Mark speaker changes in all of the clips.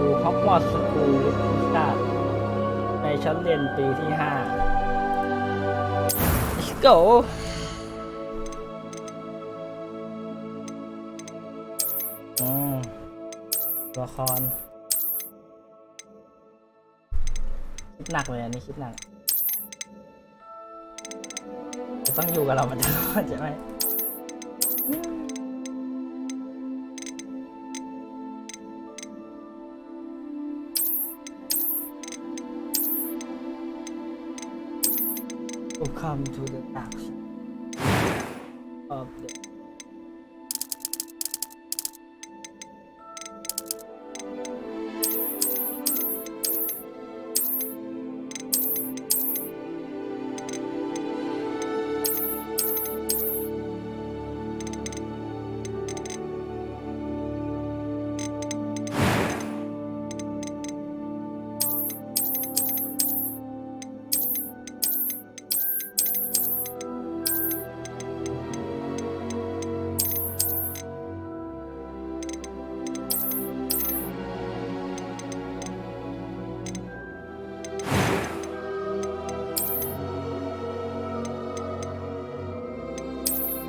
Speaker 1: อยู่ฮอกวอตส์สคูลศาสตร์ในชั้นเรียนปีที่ 5 Let's go ตัวละครคิดหนักเลยอันนี้คิดหนักจะต้องอยู่กับเรามาตลอดใช่ไหมWelcome to the dark side of the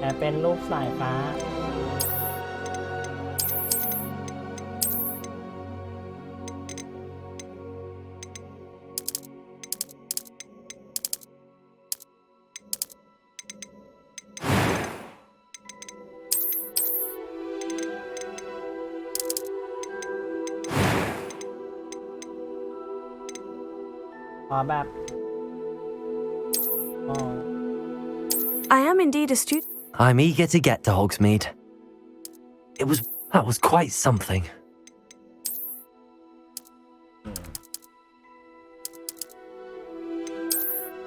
Speaker 1: แต่เป็นรูปสายฟ้าแบบ
Speaker 2: I am indeed a student.
Speaker 3: I'm eager to get to Hogsmeade. That was quite something.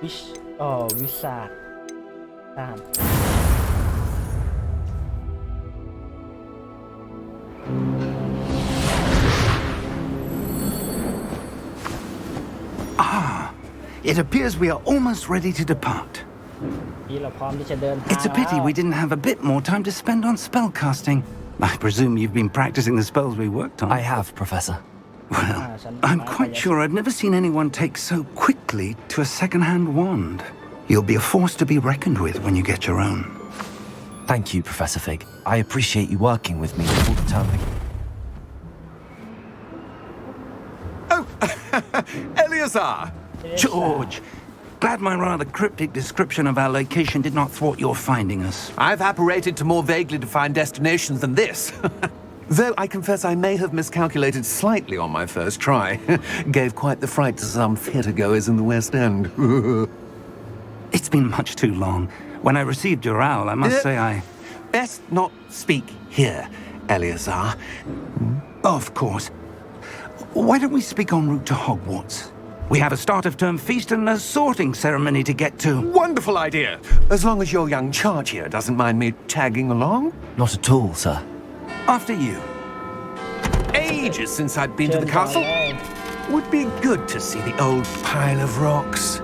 Speaker 1: วิสาขตาม
Speaker 4: It appears we are almost ready to depart.
Speaker 1: นี่เราพร้อมที่จะเดินทาง
Speaker 4: It's a pity we didn't have a bit more time to spend on spellcasting. I presume you've been practicing the spells we worked on.
Speaker 3: I have, Professor.
Speaker 4: Well, I'm quite sure I've never seen anyone take so quickly to a second-hand wand. You'll be a force to be reckoned with when you get your own.
Speaker 3: Thank you, Professor Fig. I appreciate you working with me all the time.
Speaker 5: Oh, Eleazar!
Speaker 4: George, glad my rather cryptic description of our location did not thwart your finding us.
Speaker 5: I've apparated to more vaguely defined destinations than this. Though I confess I may have miscalculated slightly on my first try. Gave quite the fright to some theatre-goers in the West End.
Speaker 4: It's been much too long. When I received your owl, I must say I...
Speaker 5: Best not speak here, Eleazar.
Speaker 4: Of course. Why don't we speak en route to Hogwarts? We have a start-of-term feast and a sorting ceremony to get to.
Speaker 5: Wonderful idea! As long as your young charge here doesn't mind me tagging along.
Speaker 3: Not at all, sir.
Speaker 4: After you.
Speaker 5: Ages since I'd been to the castle. Would be good to see the old pile of rocks.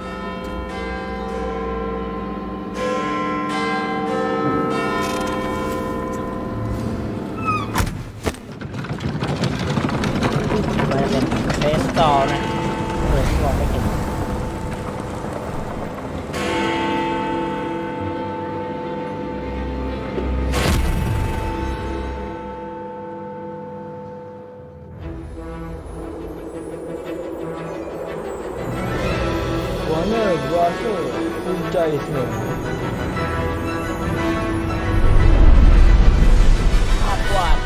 Speaker 1: Hogwart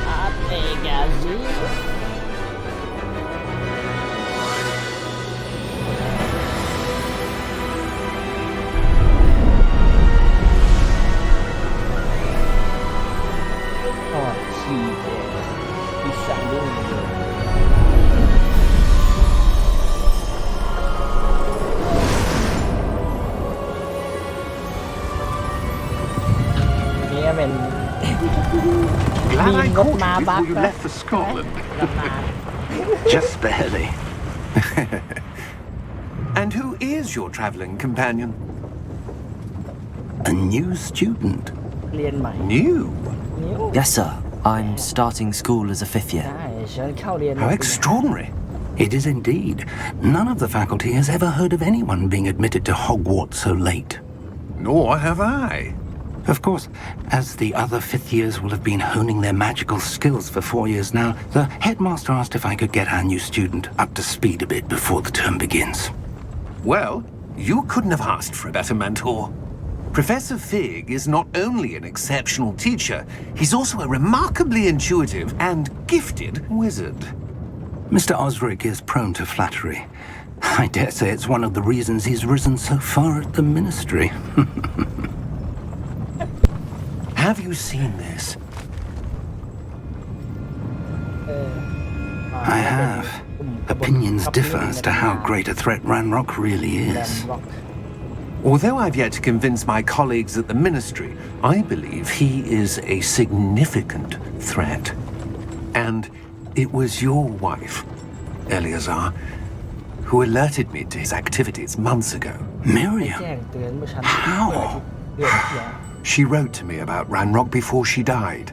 Speaker 1: Legacy เป็น
Speaker 4: Glad I caught you
Speaker 1: มาบัก
Speaker 4: before you left for Scotland. Just barely.
Speaker 5: And who is your travelling companion?
Speaker 4: A new student.
Speaker 1: เรียนใหม่
Speaker 5: New?
Speaker 3: Yes, sir. I'm starting school as a fifth year.
Speaker 1: ใช่ ฉันเข้าเรียน
Speaker 5: How extraordinary.
Speaker 4: It is indeed. None of the faculty has ever heard of anyone being admitted to Hogwarts so late.
Speaker 5: Nor have I.
Speaker 4: Of course, as the other fifth years will have been honing their magical skills for 4 years now, the headmaster asked if I could get our new student up to speed a bit before the term begins.
Speaker 5: Well, you couldn't have asked for a better mentor. Professor Fig is not only an exceptional teacher, he's also a remarkably intuitive and gifted wizard.
Speaker 4: Mr. Osric is prone to flattery. I dare say it's one of the reasons he's risen so far at the ministry.
Speaker 5: Have you seen this?
Speaker 4: I have. Opinions differ as to how great a threat Ranrock really is.
Speaker 5: Although I've yet to convince my colleagues at the ministry, I believe he is a significant threat. And it was your wife, Eleazar, who alerted me to his activities months ago.
Speaker 1: แจ้
Speaker 4: Miriam?
Speaker 1: งเตือนเมื่อฉัน
Speaker 4: How?
Speaker 1: เดือนที่แล้ว
Speaker 5: She wrote to me about Ranrock before she died,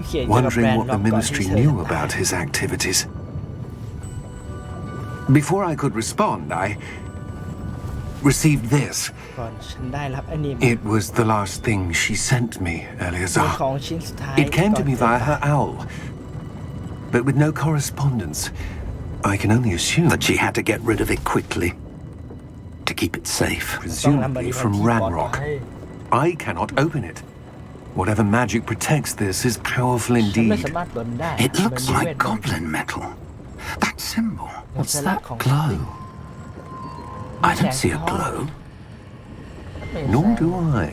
Speaker 1: เขียนเกี่ยวกับแบร
Speaker 5: wondering
Speaker 1: นด์
Speaker 5: what
Speaker 1: ร็อ
Speaker 5: the
Speaker 1: กก่อนที่
Speaker 5: ministry
Speaker 1: เธอ
Speaker 5: knew
Speaker 1: จะตาย
Speaker 5: about his activities. Before I could respond, I received this.
Speaker 1: ก่อนฉันได้รับอันนี้
Speaker 5: It was the last thing she sent me,
Speaker 1: เป็น
Speaker 5: Eleazar.
Speaker 1: ของชิ้นสุดท้าย
Speaker 5: It came to me
Speaker 1: ก่อน
Speaker 5: via her owl, but with no correspondence. I can only assume
Speaker 4: That she had to get rid of it quickly to keep it safe.
Speaker 1: ต้องนำบริ
Speaker 5: presumably
Speaker 1: วาร
Speaker 5: from
Speaker 1: ที่ปลอด
Speaker 5: Ranrock.
Speaker 1: ภัย
Speaker 5: I cannot open it. Whatever magic protects this is powerful
Speaker 1: ฉันไม่
Speaker 5: indeed.
Speaker 1: สามารถเปิดได้
Speaker 4: It looks
Speaker 1: มันมีเว
Speaker 4: like
Speaker 1: ทมนต์
Speaker 4: goblin metal. That symbol.
Speaker 3: What's
Speaker 1: สัญลักษ
Speaker 3: that
Speaker 1: ณ์ของ
Speaker 3: glow?
Speaker 4: I don't see a glow.
Speaker 1: ไม่
Speaker 5: Nor do I.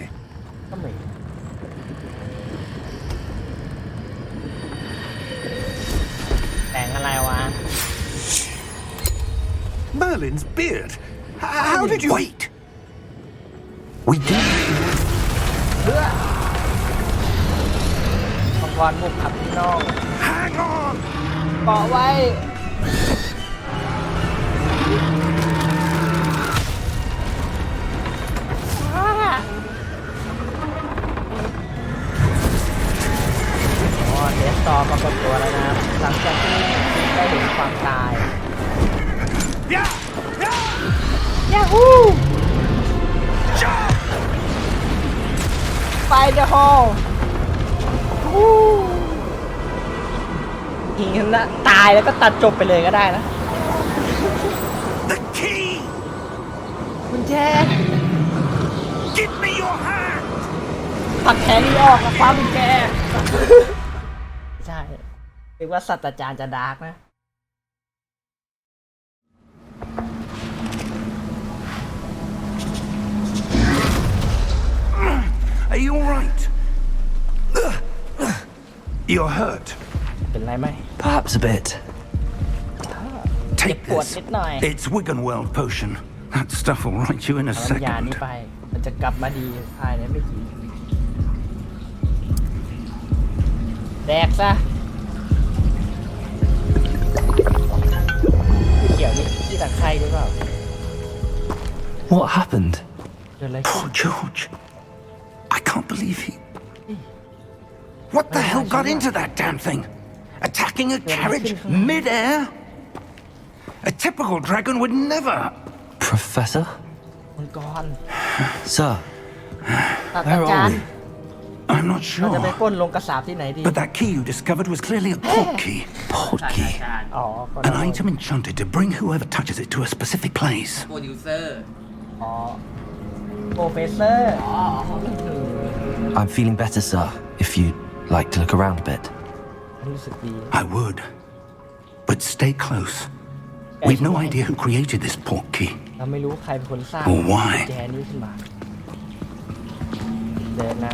Speaker 1: ก็ไม่แต่งอะไรวะ
Speaker 5: Merlin's beard. How did you?
Speaker 4: Wait! We did.
Speaker 1: มังกรบุกขับพี่น้อง
Speaker 4: Hang on!
Speaker 1: เกาะไว้ อ๋อเดสตอร์ปรากฏตัวแล้วนะ หลังจากที่ได้เห็นความตาย ยาฮูไฟเดอะฮอลยิงกันละตายแล้วก็ตัดจบไปเลยก็ได้นะ
Speaker 4: The key!
Speaker 1: คุณแจ
Speaker 4: Give me your hand!
Speaker 1: ผักแขนนี่ออกกับความกุญแจ ใช่เรียกว่าศาสตราจารย์จะดาร์กนะ
Speaker 4: Are you alright? You're hurt.
Speaker 1: เป็นไรไหม
Speaker 3: Perhaps a bit.
Speaker 4: Take
Speaker 1: What,
Speaker 4: this.
Speaker 1: midnight?
Speaker 4: It's Wiggenweld potion. That stuff will right you in a
Speaker 1: เอาน้ำยานี้
Speaker 4: second.
Speaker 1: ไป มันจะกลับมาดีภายในไม่กี่แดกซะเขียวนี่ที่ตะไคร้หรือเปล่า
Speaker 3: What happened?
Speaker 1: เกิดอะไรขึ้น
Speaker 4: Poor George. I can't believe he... What the hell got into that damn thing? Attacking a carriage mid-air? A typical dragon would never...
Speaker 3: Professor?
Speaker 1: มังกร
Speaker 3: Sir,
Speaker 1: ศาสตราจารย์
Speaker 4: I'm not
Speaker 1: เราจะไป
Speaker 4: sure.
Speaker 1: ปล้นลงกระสาบที่ไหนดี
Speaker 4: But that key you discovered was clearly a portkey.
Speaker 3: portkey.
Speaker 1: อ๋อคน
Speaker 4: An item enchanted to bring whoever touches it to a specific place.
Speaker 1: โปรดิวเซอร์ อ๋อ โปรเฟสเซอร์ อ๋อ
Speaker 3: I'm feeling better, sir, if you'd like to look around a bit.
Speaker 1: รู้สึกดี
Speaker 4: I would. But stay close. We've no idea who created this portkey.
Speaker 1: เราไม่รู้ใครเป็นคนสร้าง
Speaker 4: Oh, why?
Speaker 1: กุญแจนี้ขึ้นมา เดินนะ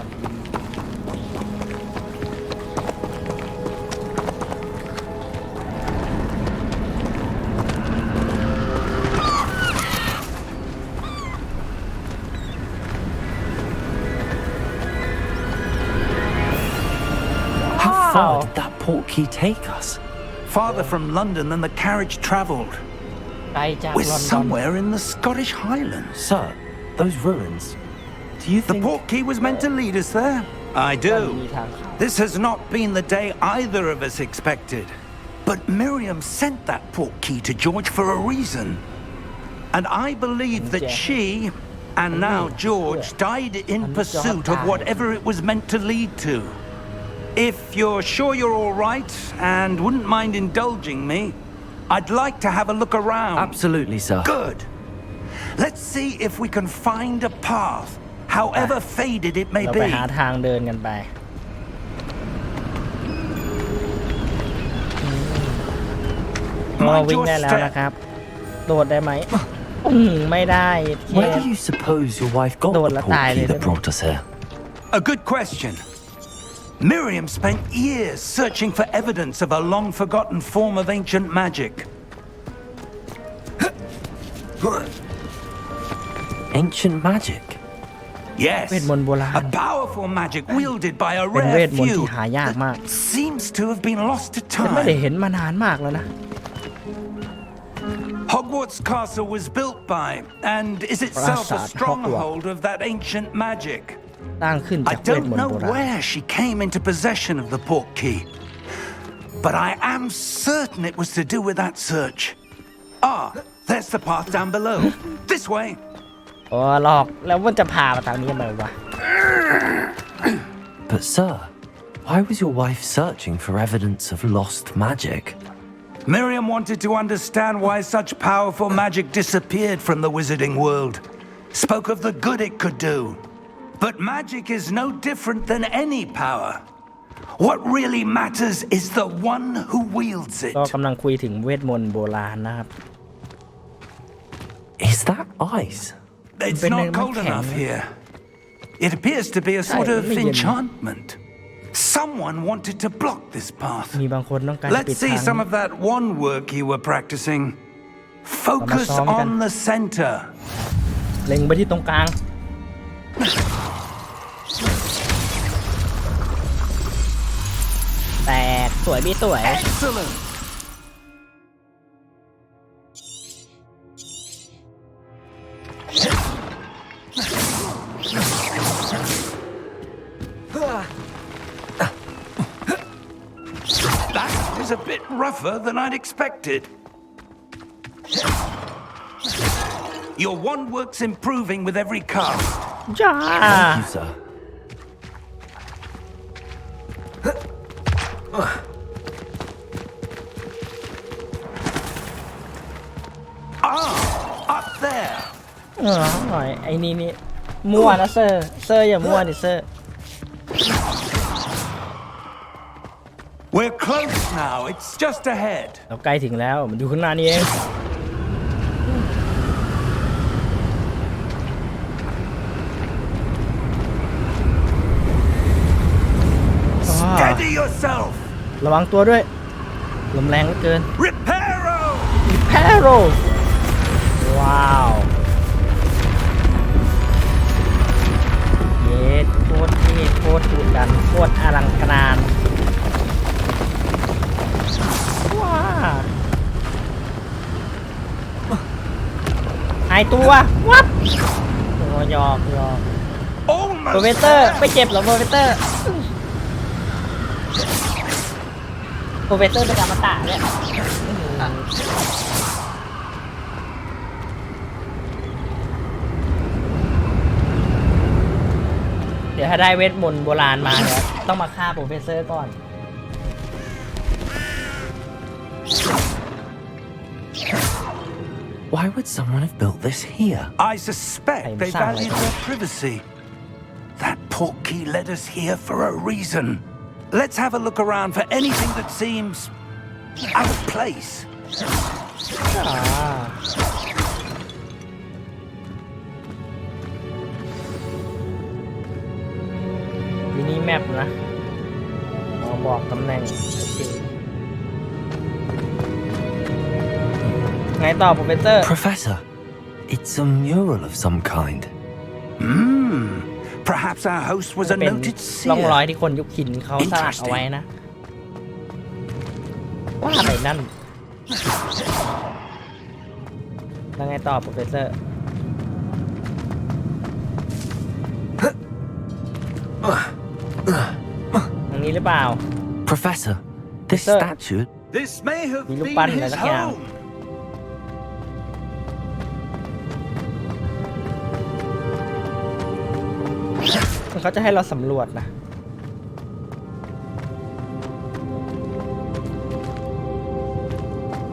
Speaker 3: How far did that portkey take us?
Speaker 4: Farther from London than the carriage travelled.
Speaker 1: ไกลจาก
Speaker 4: We're
Speaker 1: ลอนดอน
Speaker 4: somewhere in the Scottish Highlands.
Speaker 3: Sir, those ruins. Do you
Speaker 4: The
Speaker 3: think...
Speaker 4: portkey was meant to lead us there. I
Speaker 1: มัน
Speaker 4: do.
Speaker 1: มีทางเข้า
Speaker 4: This has not been the day either of us expected. But Miriam sent that portkey to George for a reason. And I believe that she, and now George, died in pursuit of whatever it was meant to lead to. If you're sure you're all right and wouldn't mind indulging me, I'd like to have a look around.
Speaker 3: Absolutely, sir.
Speaker 4: Good. Let's see if we can find a path, however faded it may
Speaker 1: เราไป
Speaker 4: be.
Speaker 1: หาทางเดินกันไปเราวิ่งได้แล้วนะครับโดดได้ไหมไม่ได้แค่
Speaker 3: Where do you suppose your wife got
Speaker 1: Đồ
Speaker 3: the
Speaker 1: là tài
Speaker 3: portkey
Speaker 1: này
Speaker 3: that
Speaker 1: đấy.
Speaker 3: brought us here?
Speaker 4: A good question. Miriam spent years searching for evidence of a long-forgotten form of ancient magic.
Speaker 3: Ancient magic?
Speaker 4: Yes,
Speaker 1: เวทมนต์โบราณ
Speaker 4: a powerful magic wielded by a
Speaker 1: เป็นเว
Speaker 4: rare
Speaker 1: ทมนต์
Speaker 4: few
Speaker 1: ที่หายากมาก
Speaker 4: that seems to have been lost to
Speaker 1: แต่ไม่ได้
Speaker 4: time.
Speaker 1: เห็นมานานมากแล้วนะ
Speaker 4: Hogwart's castle was built by, and is itself a
Speaker 1: Prasad
Speaker 4: stronghold of that ancient magic.
Speaker 1: สร้างขึ้น
Speaker 4: I
Speaker 1: จากเวท
Speaker 4: don't
Speaker 1: มนต์
Speaker 4: know
Speaker 1: โบราณ
Speaker 4: where she came into possession of the portkey, but I am certain it was to do with that search. Ah, there's the path down below. This way.
Speaker 1: โอ้หลอกแล้วมันจะพามาทางนี้ทำไมวะ
Speaker 3: But sir, why was your wife searching for evidence of lost magic?
Speaker 4: Miriam wanted to understand why such powerful magic disappeared from the wizarding world. Spoke of the good it could do. But magic is no different than any power. What really matters is the one who wields it.
Speaker 1: ก็กำลังคุยถึงเวทมนต์โบราณนะครับ
Speaker 3: Is that ice?
Speaker 4: It's
Speaker 1: Bên
Speaker 4: not
Speaker 1: này
Speaker 4: cold
Speaker 1: mắc
Speaker 4: enough
Speaker 1: kẹt.
Speaker 4: here. It appears to be a sort
Speaker 1: Đây,
Speaker 4: of
Speaker 1: mới nhìn.
Speaker 4: enchantment. Someone wanted to block this path.
Speaker 1: มีบางคนต้องการจะปิ
Speaker 4: Let's
Speaker 1: ด
Speaker 4: see
Speaker 1: ทาง
Speaker 4: some of that one work you were practicing. Focus
Speaker 1: Sama-sama kan.
Speaker 4: on the center.
Speaker 1: เล็งไปที่ตรงกลางแตกสวยพี่สวย
Speaker 4: Excellent. That is a bit rougher than I'd expected. Your one work's improving with every cast.
Speaker 1: จ้า
Speaker 3: Thank you, sir.
Speaker 4: Up there.
Speaker 1: หน่อยไอ้นี่มั่วนะเซอร์อย่ามั่วดิเซอร์
Speaker 4: We're close now. It's just ahead.
Speaker 1: เราใกล้ถึงแล้วมันอยู่ข้างหน้านี่เอง
Speaker 4: Steady yourself.
Speaker 1: ระวังตัวด้วยลมแรงเหลือเกิน
Speaker 4: Reparo.
Speaker 1: แพโรว้าวเย็ดโคตรเท่โคตรดุดันโคตรอลังการว้าหายตัววับโอ้ยอกโปร
Speaker 4: Almost.
Speaker 1: เฟสเตอร์ไม่เจ็บเหรอโปรเฟสเตอร์เป็นอมตะเนี่ยเดี๋ยวถ้าได้เวทมนต์โบราณมาเนี่ยต้องมาฆ่าโปรเฟสเซอร์ก่อน
Speaker 3: Why would someone have built this here?
Speaker 4: I suspect they valued their privacy. That portkey led us here for a reason. Let's have a look around for anything that seems out of place.
Speaker 1: มินิแมปนะบอกตำแหน่งโอเคไงต่อโปรเฟสเซอร์
Speaker 3: Professor, it's a mural of some kind.
Speaker 4: Perhaps our host was a
Speaker 1: เป็น
Speaker 4: noted
Speaker 1: ร่องรอย
Speaker 4: seer.
Speaker 1: ที่คนยุคหินเขาสลักเอาไว้นะว่าอะไรนั่นแล้วไงต่อโปรเฟสเซอร์ทางนี้หรือเปล่า
Speaker 3: Professor, this
Speaker 1: Sir.
Speaker 3: statue
Speaker 4: This may have
Speaker 1: Di
Speaker 4: been
Speaker 1: lupan
Speaker 4: his
Speaker 1: na sakyan.
Speaker 4: home.
Speaker 1: เขาจะให้เราสำรวจนะ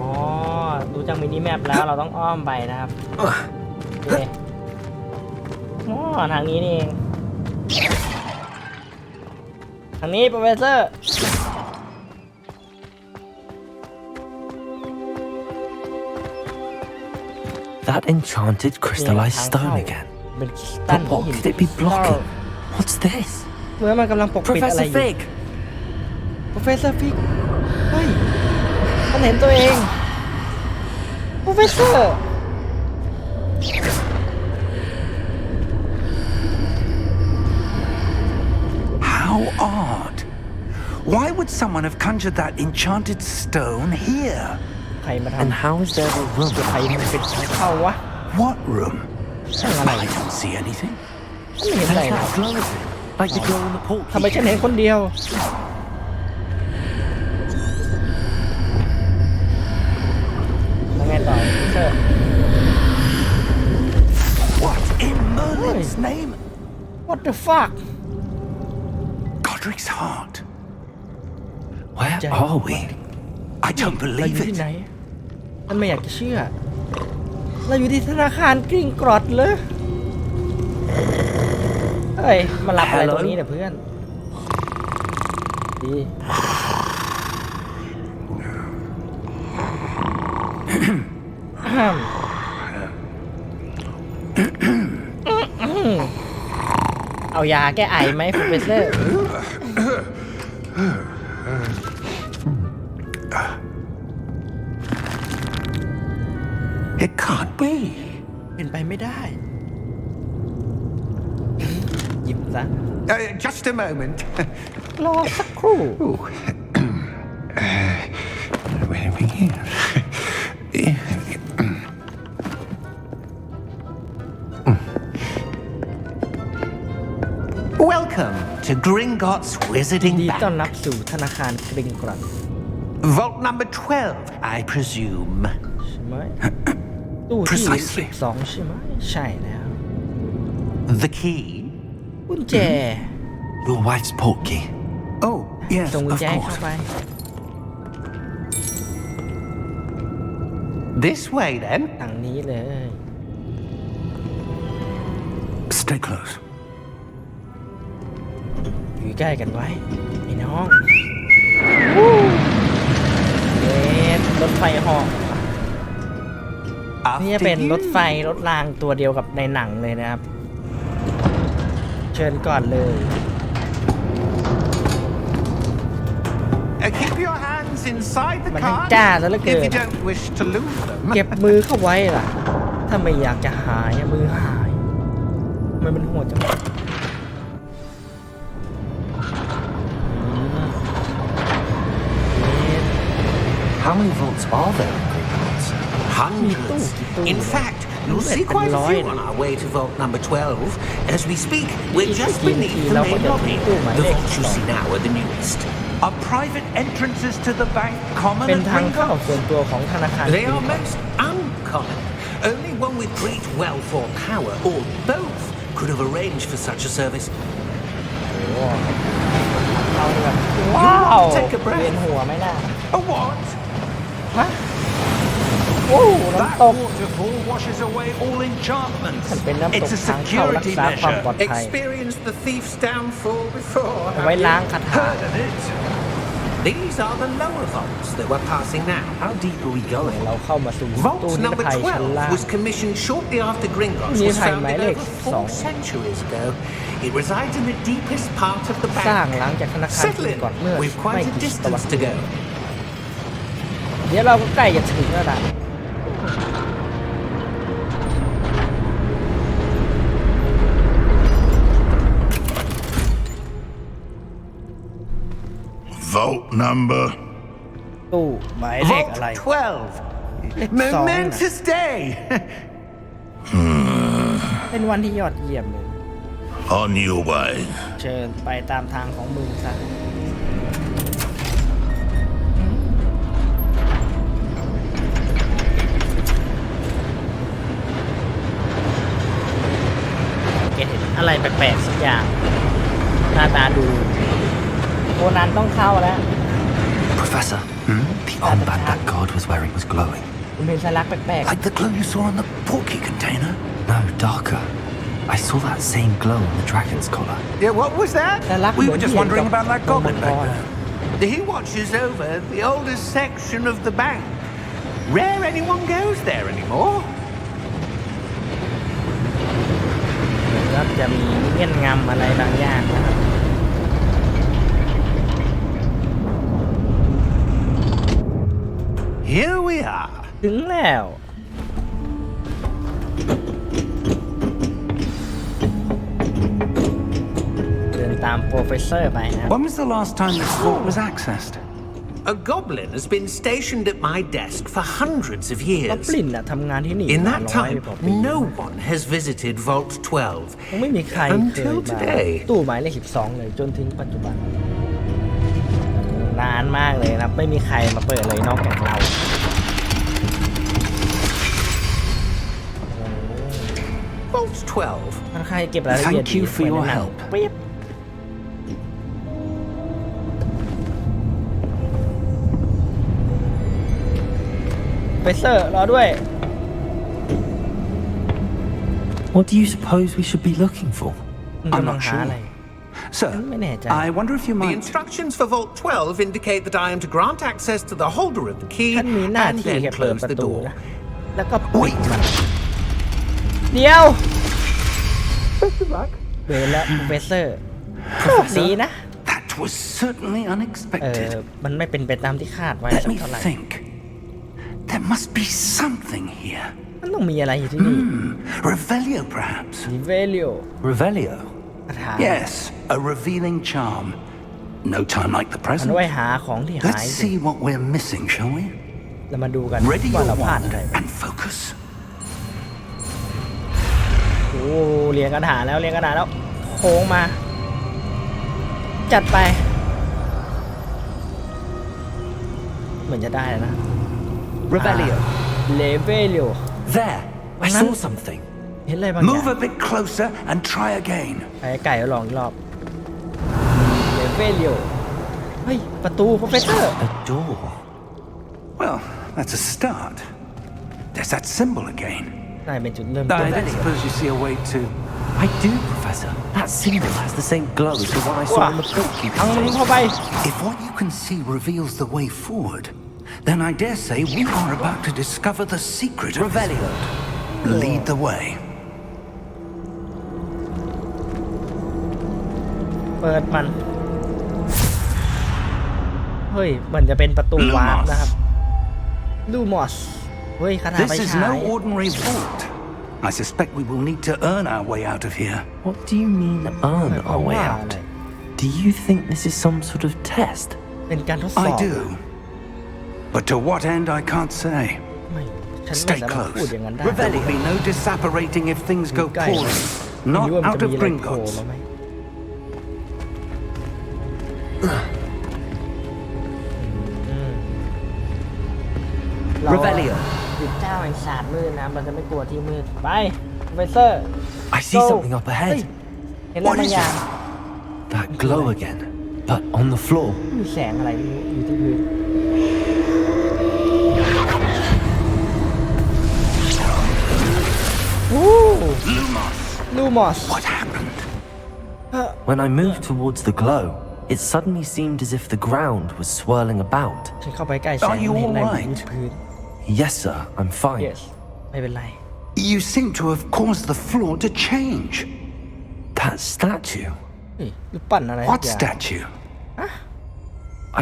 Speaker 1: อ๋อดูจากมินิแมปแล้วเราต้องอ้อมไปนะครับโอเคอ๋อทางนี้นี่เองทางนี้โปรเฟสเซอร์
Speaker 3: That enchanted crystallized stone again.
Speaker 1: เป็นคริสตัล
Speaker 3: But what could it be blocking? What's this?
Speaker 1: เมื่อมันกำลังปกปิดอะไร
Speaker 3: Professor
Speaker 1: อยู่
Speaker 3: Fig!
Speaker 1: โปรเฟสเซอร์ฟิกเฮ้ยมันเห็นตัวเองโปรเฟสเซอร์
Speaker 4: How odd. Why would someone have conjured that enchanted stone here?
Speaker 1: ใครมาท
Speaker 3: And how is there a room?
Speaker 1: ำใครมันเป็นทางเข้าวะ
Speaker 4: What room?
Speaker 1: ช่างอะไร
Speaker 4: I don't see anything.
Speaker 1: ไม่เห็นอะไร
Speaker 3: There's
Speaker 1: นะ
Speaker 3: that glow, like the glow in the portkey.
Speaker 1: ทำไมฉันเห็นคนเดียวแล้วไงต่อเซอร์
Speaker 4: What in Merlin's name?
Speaker 1: What the fuck
Speaker 4: Godric's heart.
Speaker 3: Where are we?
Speaker 4: I don't
Speaker 1: เราอ
Speaker 4: believe
Speaker 1: ยู่ที่
Speaker 4: it.
Speaker 1: ไหนมันไม่อยากจะเชื่อเราอยู่ที่ธนาคารกริ้งกรอดเลยเฮ้ยมาหลับอะไรตรงนี้เนี่ยเพื่อนดีเอายาแก้ไอไหมโปรเฟสเซอร์
Speaker 4: It can't be.
Speaker 1: เป็นไปไม่ได้หยิบซะ
Speaker 4: Just a moment.
Speaker 1: รอสักครู่
Speaker 4: Wait a minute. Welcome to Gringotts
Speaker 1: ดี
Speaker 4: Wizarding
Speaker 1: ต้อน
Speaker 4: Bank.
Speaker 1: รับสู่ธนาคารกริ้งกรอด
Speaker 4: Vault number 12, I presume.
Speaker 1: ใช่ไหมตู้ที่
Speaker 4: Precisely
Speaker 1: 12ใช่ไหมใช่แล้ว
Speaker 4: The key?
Speaker 1: กุญแจ
Speaker 3: Your wife's portkey.
Speaker 4: Oh, yes,
Speaker 1: ส่งกุญ
Speaker 4: of
Speaker 1: แจให้เข้า
Speaker 4: course.
Speaker 1: ไป
Speaker 4: This way then.
Speaker 1: ทางนี้เลย
Speaker 4: Stay close.
Speaker 1: อยู่ใกล้กันไว้ไอ้น้องเย้รถไฟเหาะนี่จะ
Speaker 4: After
Speaker 1: เป็นรถ
Speaker 4: you.
Speaker 1: ไฟรถรางตัวเดียวกับในหนังเลยนะครับ เชิญก่อนเลย
Speaker 4: Keep your hands inside the
Speaker 1: มันทั้ง
Speaker 4: cart
Speaker 1: จ้าซะเหลือเกิ
Speaker 4: if
Speaker 1: น
Speaker 4: you don't wish to lose them.
Speaker 1: เก็บมือเข้าไว้ล่ะ ถ้าไม่อยากจะหายอะมือหายทำไมมันโหดจังวะ
Speaker 3: How many vaults are there in Gringotts?
Speaker 4: Hundreds. In fact, you'll see quite a few on our way to vault number 12. As we speak, we're just beneath the main lobby. The vaults you see now are the newest. Are private entrances to the bank common
Speaker 1: เป็น
Speaker 4: at
Speaker 1: ทางเข้า
Speaker 4: Gringotts?
Speaker 1: ส่วนตัวของธนาคาร
Speaker 4: They are most uncommon. Only one with great wealth or power, or both, could have arranged for such a service.
Speaker 1: เราแบบว้าว
Speaker 4: Take a breath.
Speaker 1: เวียนหัวไหมน่ะ
Speaker 4: A what?
Speaker 1: ฮะโอ้น้ำ
Speaker 4: That
Speaker 1: ตก
Speaker 4: waterfall washes away all enchantments.
Speaker 1: มันเป็นน้ำตก
Speaker 4: It's a
Speaker 1: ทางเข้ารัก
Speaker 4: security
Speaker 1: ษาความปลอด
Speaker 4: measure.
Speaker 1: ภัย
Speaker 4: Experienced the thief's downfall before.
Speaker 1: เอาไว้ล้างคาถา
Speaker 4: Heard of it? These are the lower vaults that we're passing now.
Speaker 3: How deep are we going?
Speaker 1: เราเข้ามาสู่ตู้
Speaker 4: Vault
Speaker 1: นิร
Speaker 4: number
Speaker 1: ภัยชั้นล่าง
Speaker 4: 12 was commissioned shortly after Gringotts
Speaker 1: Niết
Speaker 4: was
Speaker 1: Hành
Speaker 4: founded
Speaker 1: mãi
Speaker 4: over
Speaker 1: lệch
Speaker 4: 4
Speaker 1: 2.
Speaker 4: centuries ago. It resides in the deepest part of the
Speaker 1: สร้าง
Speaker 4: bank.
Speaker 1: หลังจากธนาคาร
Speaker 4: Settle
Speaker 1: ก่อนเมื่อ
Speaker 4: in. We've
Speaker 1: ไม่
Speaker 4: quite a
Speaker 1: กี่ศตวรร
Speaker 4: distance
Speaker 1: ษ
Speaker 4: to go.
Speaker 1: เดี๋ยวเราก็ใกล้จะถึงแล้วล่ะ
Speaker 6: Vault number.
Speaker 1: ตู้หมายเลขอะไร
Speaker 4: Vault 12. Momentous day.
Speaker 1: เป็นวันที่ยอดเยี่ยมเลย
Speaker 6: On your way.
Speaker 1: เชิญไปตามทางของมึงซะ แปลกๆสักอย่างหน้าตาดูโคนันต้องเข้าแล้ว
Speaker 3: Professor, the armband that guard was wearing was glowing.
Speaker 1: คุณเป็นสัญลักษณ์แปลก
Speaker 4: Like the glow you saw on the porky container?
Speaker 3: No, darker. I saw that same glow on the dragon's collar.
Speaker 4: Yeah, what was that?
Speaker 1: ๆสัญลักษณ์
Speaker 4: We
Speaker 1: เหมื
Speaker 4: were
Speaker 1: อน
Speaker 4: just
Speaker 1: ที่เห็น
Speaker 4: wondering
Speaker 1: กับ
Speaker 4: about that
Speaker 1: ตัวมั
Speaker 4: goblin
Speaker 1: งก
Speaker 4: back
Speaker 1: ร
Speaker 4: there.
Speaker 5: He watches over the oldest section of the bank. Rare anyone goes there anymore.
Speaker 1: ก็จะมีเงื่อนงำอะไรบางอย่างนะครับ
Speaker 5: Here we are.
Speaker 1: ถึงแล้วเดินตามโปรเฟสเซอร์ไปนะครับ
Speaker 4: When was the last time this vault was accessed?
Speaker 5: A goblin has been stationed at my desk for hundreds of
Speaker 1: ก็
Speaker 5: years.
Speaker 1: ปลิ่นอะทำงานที่นี่
Speaker 5: In
Speaker 1: มา
Speaker 5: that
Speaker 1: ร้อย
Speaker 5: time,
Speaker 1: กว่าปี
Speaker 5: no one has visited Vault 12.
Speaker 1: ยังไม่มีใครเคย
Speaker 5: Until
Speaker 1: มา
Speaker 5: today.
Speaker 1: ตู้หมายเลข12เลยจนถึงปัจจุบันนานมากเลยนะครับไม่มีใครมาเปิดเลยนอกจากเรา
Speaker 5: Vault 12.
Speaker 1: มันใครเก็บรายละเอียด
Speaker 3: Thank you for your help.
Speaker 1: เปียบเฟเซอร์รอด้วย
Speaker 3: What do you suppose we should be looking for?
Speaker 1: กำลังหาอะไร
Speaker 4: Sir,
Speaker 1: Minute.
Speaker 4: I wonder if you
Speaker 5: The
Speaker 4: might...
Speaker 5: instructions for Vault 12 indicate that I am to grant access to the holder of the key
Speaker 1: ท่านมีหน้า
Speaker 5: and
Speaker 1: ที่
Speaker 5: then
Speaker 1: แค่เปิด
Speaker 5: close
Speaker 1: ประ
Speaker 5: the
Speaker 1: ตู
Speaker 5: door.
Speaker 1: นะแล้วก็ปิดมันเดี๋ยวเบลและโปรเฟสเซอร์โชคดีนะ
Speaker 4: That was certainly unexpected.
Speaker 1: มันไม่เป็นไปตามที่คาดไว้
Speaker 4: Let
Speaker 1: สัก
Speaker 4: me
Speaker 1: เท่าไหร่
Speaker 4: think. There must be something here.
Speaker 1: มันต้องมีอะไรอยู่ที่นี่
Speaker 4: Revelio, perhaps?
Speaker 1: ดิเวลิโอ
Speaker 3: Revelio?
Speaker 1: คาถา
Speaker 4: Yes, a revealing charm. No time like the
Speaker 1: มัน
Speaker 4: present.
Speaker 1: ไว้หาของที่หาย
Speaker 4: Let's see what we're missing, shall we?
Speaker 1: เรามาดูกัน
Speaker 4: Ready
Speaker 1: ว่า
Speaker 4: your
Speaker 1: เราพลาด
Speaker 4: wand
Speaker 1: อะไรไป
Speaker 4: and focus.
Speaker 1: โอ้เรียงกระถาแล้วเรียงกระถาแล้วโค้งมา จัดไป เหมือนจะได้แล้วนะ
Speaker 3: Revelio.
Speaker 1: เลเวลิโอ
Speaker 3: There. I saw something.
Speaker 1: เห็นอะไรบางอย่า
Speaker 4: Move
Speaker 1: ง
Speaker 4: a bit closer and try again.
Speaker 1: ไอ้ไก่ลองอีกรอบเลเวลิโอเฮ้ย ประตูโปรเฟสเซอร์
Speaker 3: A door.
Speaker 4: Well, that's a start. There's that symbol again.
Speaker 1: ได้เป็นจุดเริ่มต้น
Speaker 4: I don't suppose you see a way to...
Speaker 3: I do, Professor. That symbol has the same glow as the one I saw in the bookkeeping
Speaker 1: ทั้งมึง
Speaker 3: station.
Speaker 1: เข้าไป
Speaker 4: If what you can see reveals the way forward, then I dare say we are about to discover the secret of
Speaker 3: Revelio.
Speaker 4: Lead the way.
Speaker 1: เปิดมัน เฮ้ย มันจะเป็นประตูวาร์ปนะครับ ลูมอส เฮ้ยคาถาไฟ
Speaker 4: This is
Speaker 1: ฉาย
Speaker 4: no ordinary vault. I suspect we will need to earn our way out of here.
Speaker 3: What do you mean earn our way out? Do you think this is some sort of test?
Speaker 1: เป็นการทดสอบ
Speaker 4: I do. But to what end, I can't say.
Speaker 1: ไม่ฉันไม่
Speaker 4: Stay
Speaker 1: สามารถพูด
Speaker 4: close.
Speaker 1: อย่างนั้นได้
Speaker 4: There will be no disapparating if things go
Speaker 1: ใกล้
Speaker 4: poorly.
Speaker 1: ไม่
Speaker 4: Not
Speaker 1: รู้ว่ามัน
Speaker 4: out
Speaker 1: จะ
Speaker 4: of
Speaker 1: มีอะไรโผล่
Speaker 4: Gringotts.
Speaker 1: มาไหม
Speaker 3: Revelio.
Speaker 1: หยุดเจ้าแห่งศาสตร์มืดนะมันจะไม่กลัวที่มืด ไปโปรเฟสเซอร์
Speaker 3: I see something up
Speaker 1: เฮ้ย
Speaker 3: ahead.
Speaker 1: เห็นอะไรบางอย่าง
Speaker 3: That glow again, but on the floor.
Speaker 1: มีแสงอะไรไม่รู้อยู่ที่พื้นโอ้
Speaker 4: Lumos,
Speaker 1: ลูมอส
Speaker 4: what happened?
Speaker 3: When I moved towards the glow, it suddenly seemed as if the ground was swirling about.
Speaker 1: ฉันเข้าไปใกล้แสง
Speaker 4: Are you
Speaker 1: เห็นอะไร
Speaker 4: all
Speaker 1: อยู่
Speaker 4: right?
Speaker 1: ที่พื้น
Speaker 3: Yes, sir, I'm fine.
Speaker 1: yes ไม่เป็นไร
Speaker 4: You seem to have caused the floor to change.
Speaker 3: That statue.
Speaker 1: เฮ้ยรูปปั้นอะไรสั
Speaker 4: What
Speaker 1: กอย่าง
Speaker 4: statue?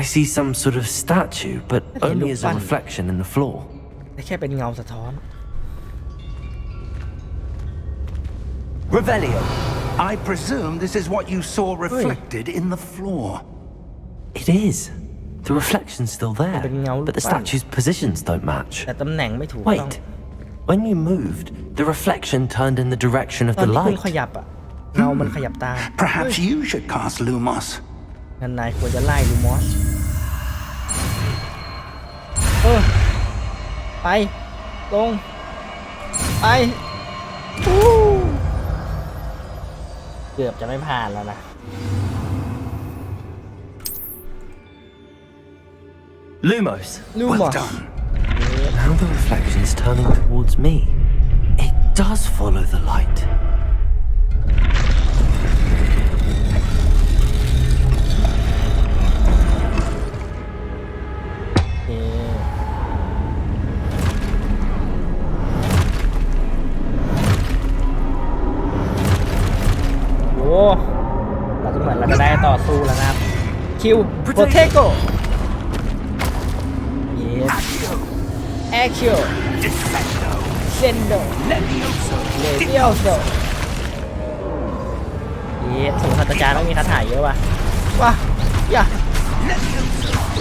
Speaker 3: I see some sort of statue, but
Speaker 1: Okay,
Speaker 3: only
Speaker 1: look
Speaker 3: as a
Speaker 1: fun.
Speaker 3: reflection in the floor.
Speaker 1: แต่แค่เป็นเงาสะท้อน
Speaker 3: Revelio.
Speaker 4: I presume this is what you saw reflected in the floor.
Speaker 3: It is. The reflection's still there,
Speaker 1: But no,
Speaker 3: but the
Speaker 1: fun.
Speaker 3: statue's positions don't match.
Speaker 1: แต่ตำแหน่งไม่ถูกต้อง
Speaker 3: Wait. When you moved, the reflection turned in the direction of
Speaker 1: ตอน
Speaker 3: the
Speaker 1: ที่คุณ
Speaker 3: light.
Speaker 1: ขยับอ่ะเงามันขยับตาม
Speaker 4: Perhaps you should cast Lumos.
Speaker 1: งั้นนายควรจะไล่ลูมอสไปลงไปอู้ เกือบจะไม่ผ่านแล้วนะ
Speaker 3: Lumos.
Speaker 4: Well done.
Speaker 3: Now the reflection is turning towards me. It does follow the light.
Speaker 1: โอเคโอ้เราจะเหมือนเราจะได้ต่อสู้แล้วนะครับ คิวโปเทโกเยสแอคคิวเซนโดเลวิโอโซเยสสมศาสตราจารย์ต้องมีคาถาเยอะว่ะว้าอย่า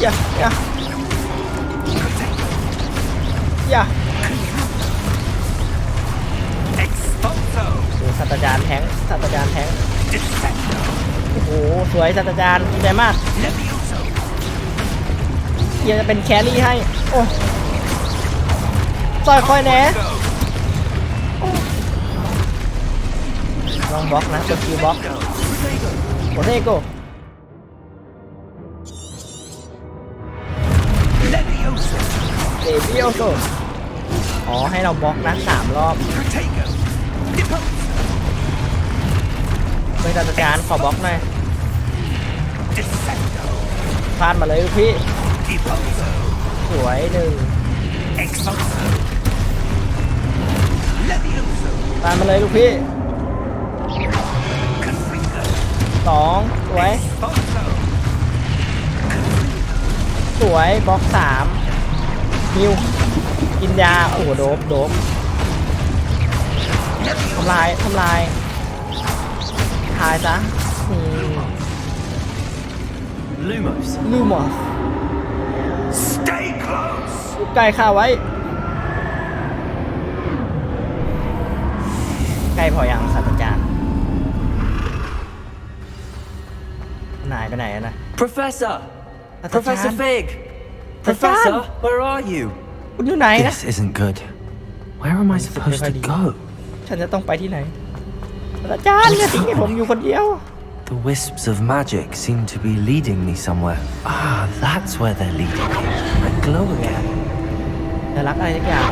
Speaker 1: อย่าอย่าอย่าโอ้ศาสตราจารย์แทงศาสตราจารย์แทงโอ้โหสวยศาสตราจารย์ดีใจมากเฮียจะเป็นแครี่ให้โอ้ซอยคอยแหนลองบล็อกนะตัวคิวบล็อกโอเทโกเลวิโอโซอ๋อให้เราบล็อกนะ3 รอบเป็นศาสตราจารย์ขอบล็อกหน่อยพลาดมาเลยพี่สวย1ตามมาเลยลูกพี่2สวยสวยบล็อก3มิวกินยาโอ้โหโดบทำลายทายซะ
Speaker 3: Lumos.
Speaker 1: ลูมอส
Speaker 4: Stay close.
Speaker 1: ใกล้ข้าไว้ใกล้พอยังศาสตราจารย์นายไปไหนนะ
Speaker 3: Professor!
Speaker 1: ศาสตราจาร
Speaker 3: Professor
Speaker 1: ย์
Speaker 3: Fig!
Speaker 1: ศาสตราจารย์
Speaker 3: Professor, where are you?
Speaker 1: คุณอยู่ไหนนะ
Speaker 3: This isn't good. Where am I supposed to go?
Speaker 1: ฉันจะต้องไปที่ไหนศาสตราจารย์อย่าทิ้งให้ผมอยู่คนเดียว
Speaker 3: The wisps of magic seem to be leading me somewhere. Ah, that's where they're leading me. I glow again.
Speaker 1: จะรักอะไรสักอย่าง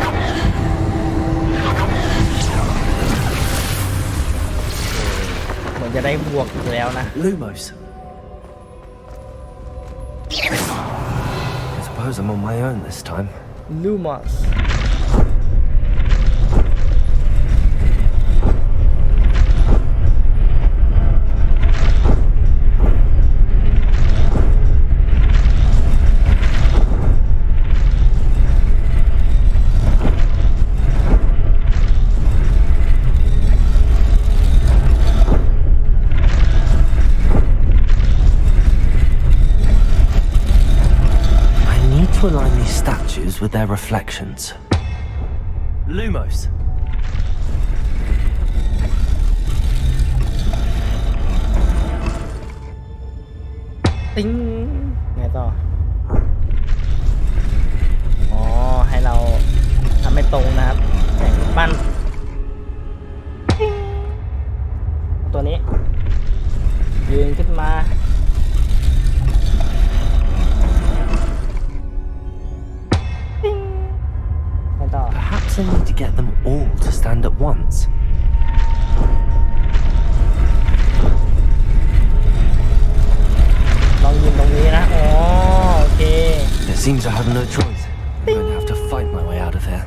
Speaker 1: เหมือนจะได้บวกอีกแล้วนะ
Speaker 3: Lumos. I suppose I'm on my own this time.
Speaker 1: ลูมอส
Speaker 3: To align these statues with their reflections. Lumos.
Speaker 1: ติ้งไงต่ออ๋อให้เราทำให้ตรงนะครับแต่งปั้นติ้งตัวนี้ยืนขึ้นมา
Speaker 3: Perhaps I need to get them all to stand at once.
Speaker 1: ลองยืนตรงนี้นะอ๋อโอเค
Speaker 3: It seems I have no choice. I'm going to have to fight my way out of here.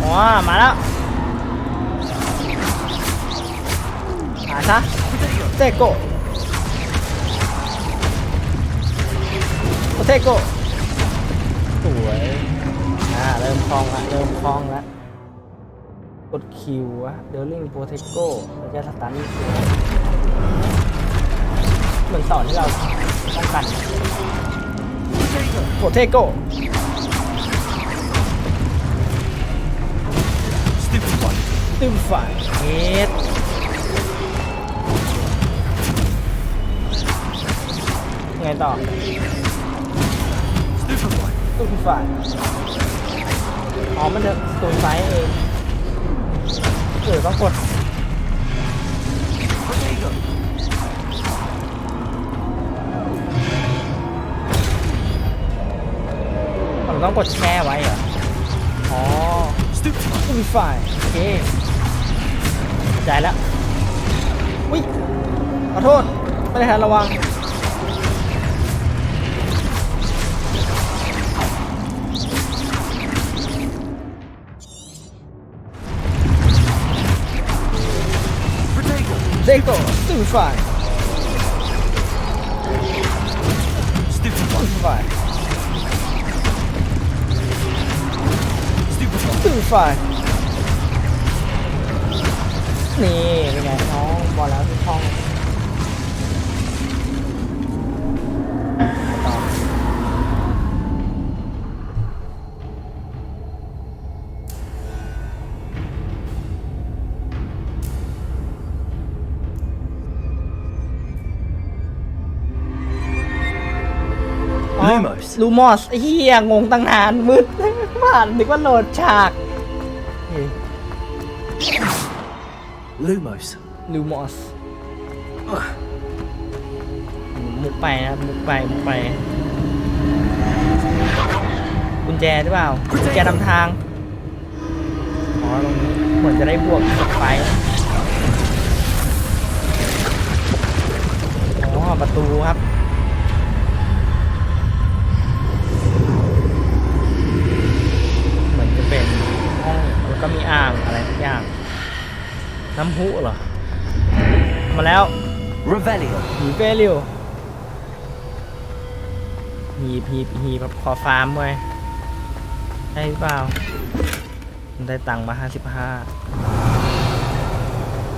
Speaker 1: อ๋อมาแล้วมาซะเตโกเตโกสวยเริ่มคล่องละกดคิวอะเดลลิงโปรเทโก้แล้วจะสตันเหมือนสอนที่เราป้องกันโปรเทโก้ตึ้มฝ่ายเฮดไงต่อตุ้มฝ่ายอ๋อมันจะตุ้มไฟเองต้องกด เราต้องกดแช่ไว้เหรออ๋อมีไฟโอเคใจแล้วอุ้ยขอโทษไม่ได้ทันระวังเด็กโตสตูดิฟายสตูดิฟายนี่เป็นไงน้องบอกแล้วที่ช่องลูมอสเฮียงงตั้งนานมืดผ่านนึกว่าโหลดฉาก
Speaker 3: Lumos.
Speaker 1: ลูมอสมุกไปนะมุกไปกุญแจหรือเปล่ากุญแจนำทางอ๋อตรงนี้เหมือนจะได้บวกไฟอ๋อประตูครับเหมือนจะเป็นห้องแล้วก็มีอ่างอะไรทุกอย่างน้ำพุเหรอมาแล้ว
Speaker 3: Revelio.
Speaker 1: หีเฟลิวหีแบบขอฟาร์มไว้ได้หรือเปล่าได้ตังค์มา55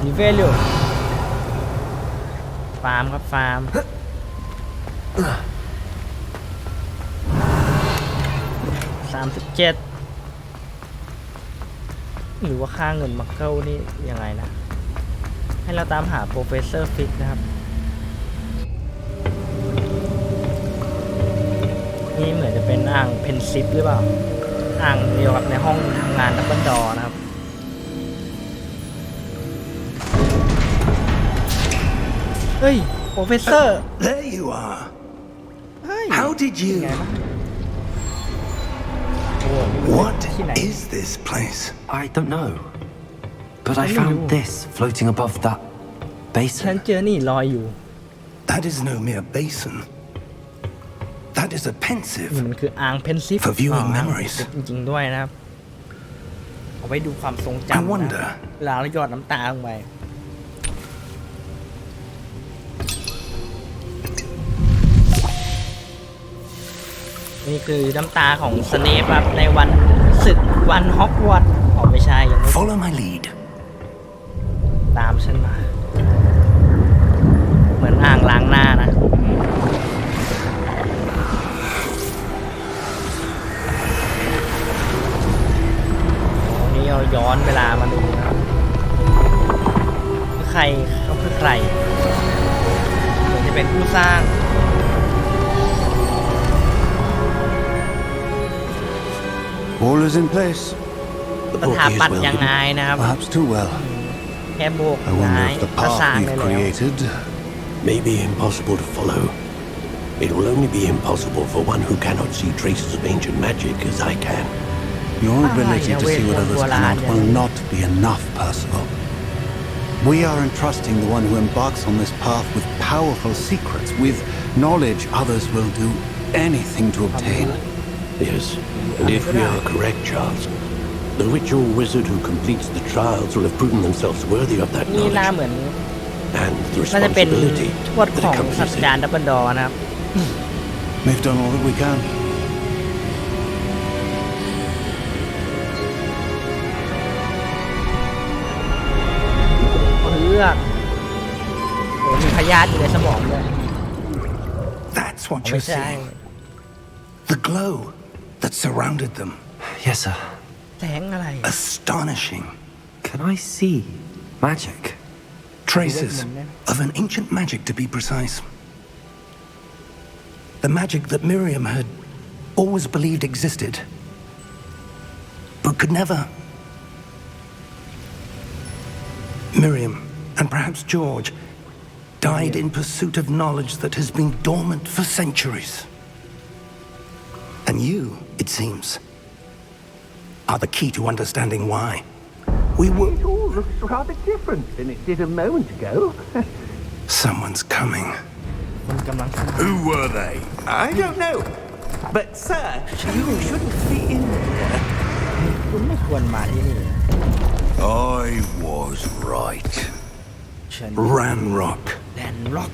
Speaker 1: หีเฟลิวฟาร์มครับฟาร์ม37หรือว่าค่าเงินมักเกิลนี่ยังไงนะให้เราตามหาโปรเฟสเซอร์ฟิกนะครับนี่เหมือนจะเป็นอ่างเพนซิปหรือเปล่าอ่างเดียวกับในห้องทำงานดับเบิลดอร์นะครับเฮ้ยโปรเฟสเซอร์
Speaker 4: There you are.
Speaker 1: เฮ้ย
Speaker 4: How did
Speaker 1: ยัง
Speaker 4: you?
Speaker 1: ไงบ้างโอ้นี่มัน
Speaker 4: What
Speaker 1: ที่ไหน
Speaker 4: is this place?
Speaker 3: I don't know. But I found this floating above that
Speaker 1: ฉัน
Speaker 3: basin.
Speaker 1: เจอนี่ลอยอยู่
Speaker 4: That is no mere basin. That is a
Speaker 1: นี่
Speaker 4: pensive.
Speaker 1: มันคืออ่างเพนซิป
Speaker 4: For viewing memories
Speaker 1: จริงๆด้วยนะครับเอาไว้ดูความทรง
Speaker 4: I
Speaker 1: จำนะ
Speaker 4: wonder.
Speaker 1: เวลาเราหยอดน้ำตาลงไปนี่คือน้ำตาของสเนปครับในวันศึกวันฮอกวอตส์อ๋อไม่ใช่ยังไม่
Speaker 4: Follow my lead.
Speaker 1: ตามฉันมาเหมือนอ่างล้างหน้านะวันนี้เราย้อนเวลามาดูนะครับใครเขาคือใครเหมือนจะเป็นผู้สร้าง
Speaker 7: All is in place. The
Speaker 1: สถา
Speaker 7: portkey is
Speaker 1: ปัตย์
Speaker 7: well
Speaker 1: ยังไง
Speaker 7: hidden.
Speaker 1: นะครับ
Speaker 7: Perhaps too well.
Speaker 1: แค่โบก
Speaker 7: I
Speaker 1: ย้า
Speaker 7: wonder
Speaker 1: ย
Speaker 7: if the
Speaker 1: ก็สร้าง
Speaker 7: path
Speaker 1: ได้
Speaker 7: we've
Speaker 1: แล้ว
Speaker 7: created
Speaker 8: may be impossible to follow. It will only be impossible for one who cannot see traces of ancient magic as I can.
Speaker 7: Your ability to see what others cannot will not be enough, Percival. We are entrusting the one who embarks on this path with powerful secrets, with knowledge others will do anything to obtain.
Speaker 8: Yes, and if we are correct, Charles, the ritual wizard who completes the trials will have proven themselves worthy of that
Speaker 1: นี่หน้า
Speaker 8: knowledge
Speaker 1: เหมือน
Speaker 8: and the
Speaker 1: น่าจะเป็น
Speaker 8: responsibility
Speaker 1: ทวด
Speaker 8: that
Speaker 1: ของศาส
Speaker 8: accompanies
Speaker 1: ตราจารย์
Speaker 8: it.
Speaker 1: ดับเบิลดอร์นะครับ
Speaker 7: We've done all that we can.
Speaker 1: เลือกโอ้มีพยาธิอยู่ในสมองเลย
Speaker 4: That's what
Speaker 1: ไม่
Speaker 4: you're
Speaker 1: ใช่
Speaker 4: seeing. The glow that surrounded them.
Speaker 3: Yes, sir.
Speaker 1: แสงอะไร
Speaker 4: Astonishing.
Speaker 3: Can I see magic?
Speaker 4: Traces of an ancient magic, to be precise. The magic that Miriam had always believed existed, but could never. Miriam, and perhaps George, died in pursuit of knowledge that has been dormant for centuries. And you, it seems, are the key to understanding why. We were...
Speaker 8: It all looks rather different than it did a moment ago.
Speaker 4: Someone's coming.
Speaker 1: คนกำลัง
Speaker 6: Who were they?
Speaker 8: I don't know. But, sir, you shouldn't be in here.
Speaker 1: คุณไม่ควรมาที่นี่
Speaker 6: I was right.
Speaker 1: ฉัน
Speaker 4: Ranrock.
Speaker 1: แดนร็อก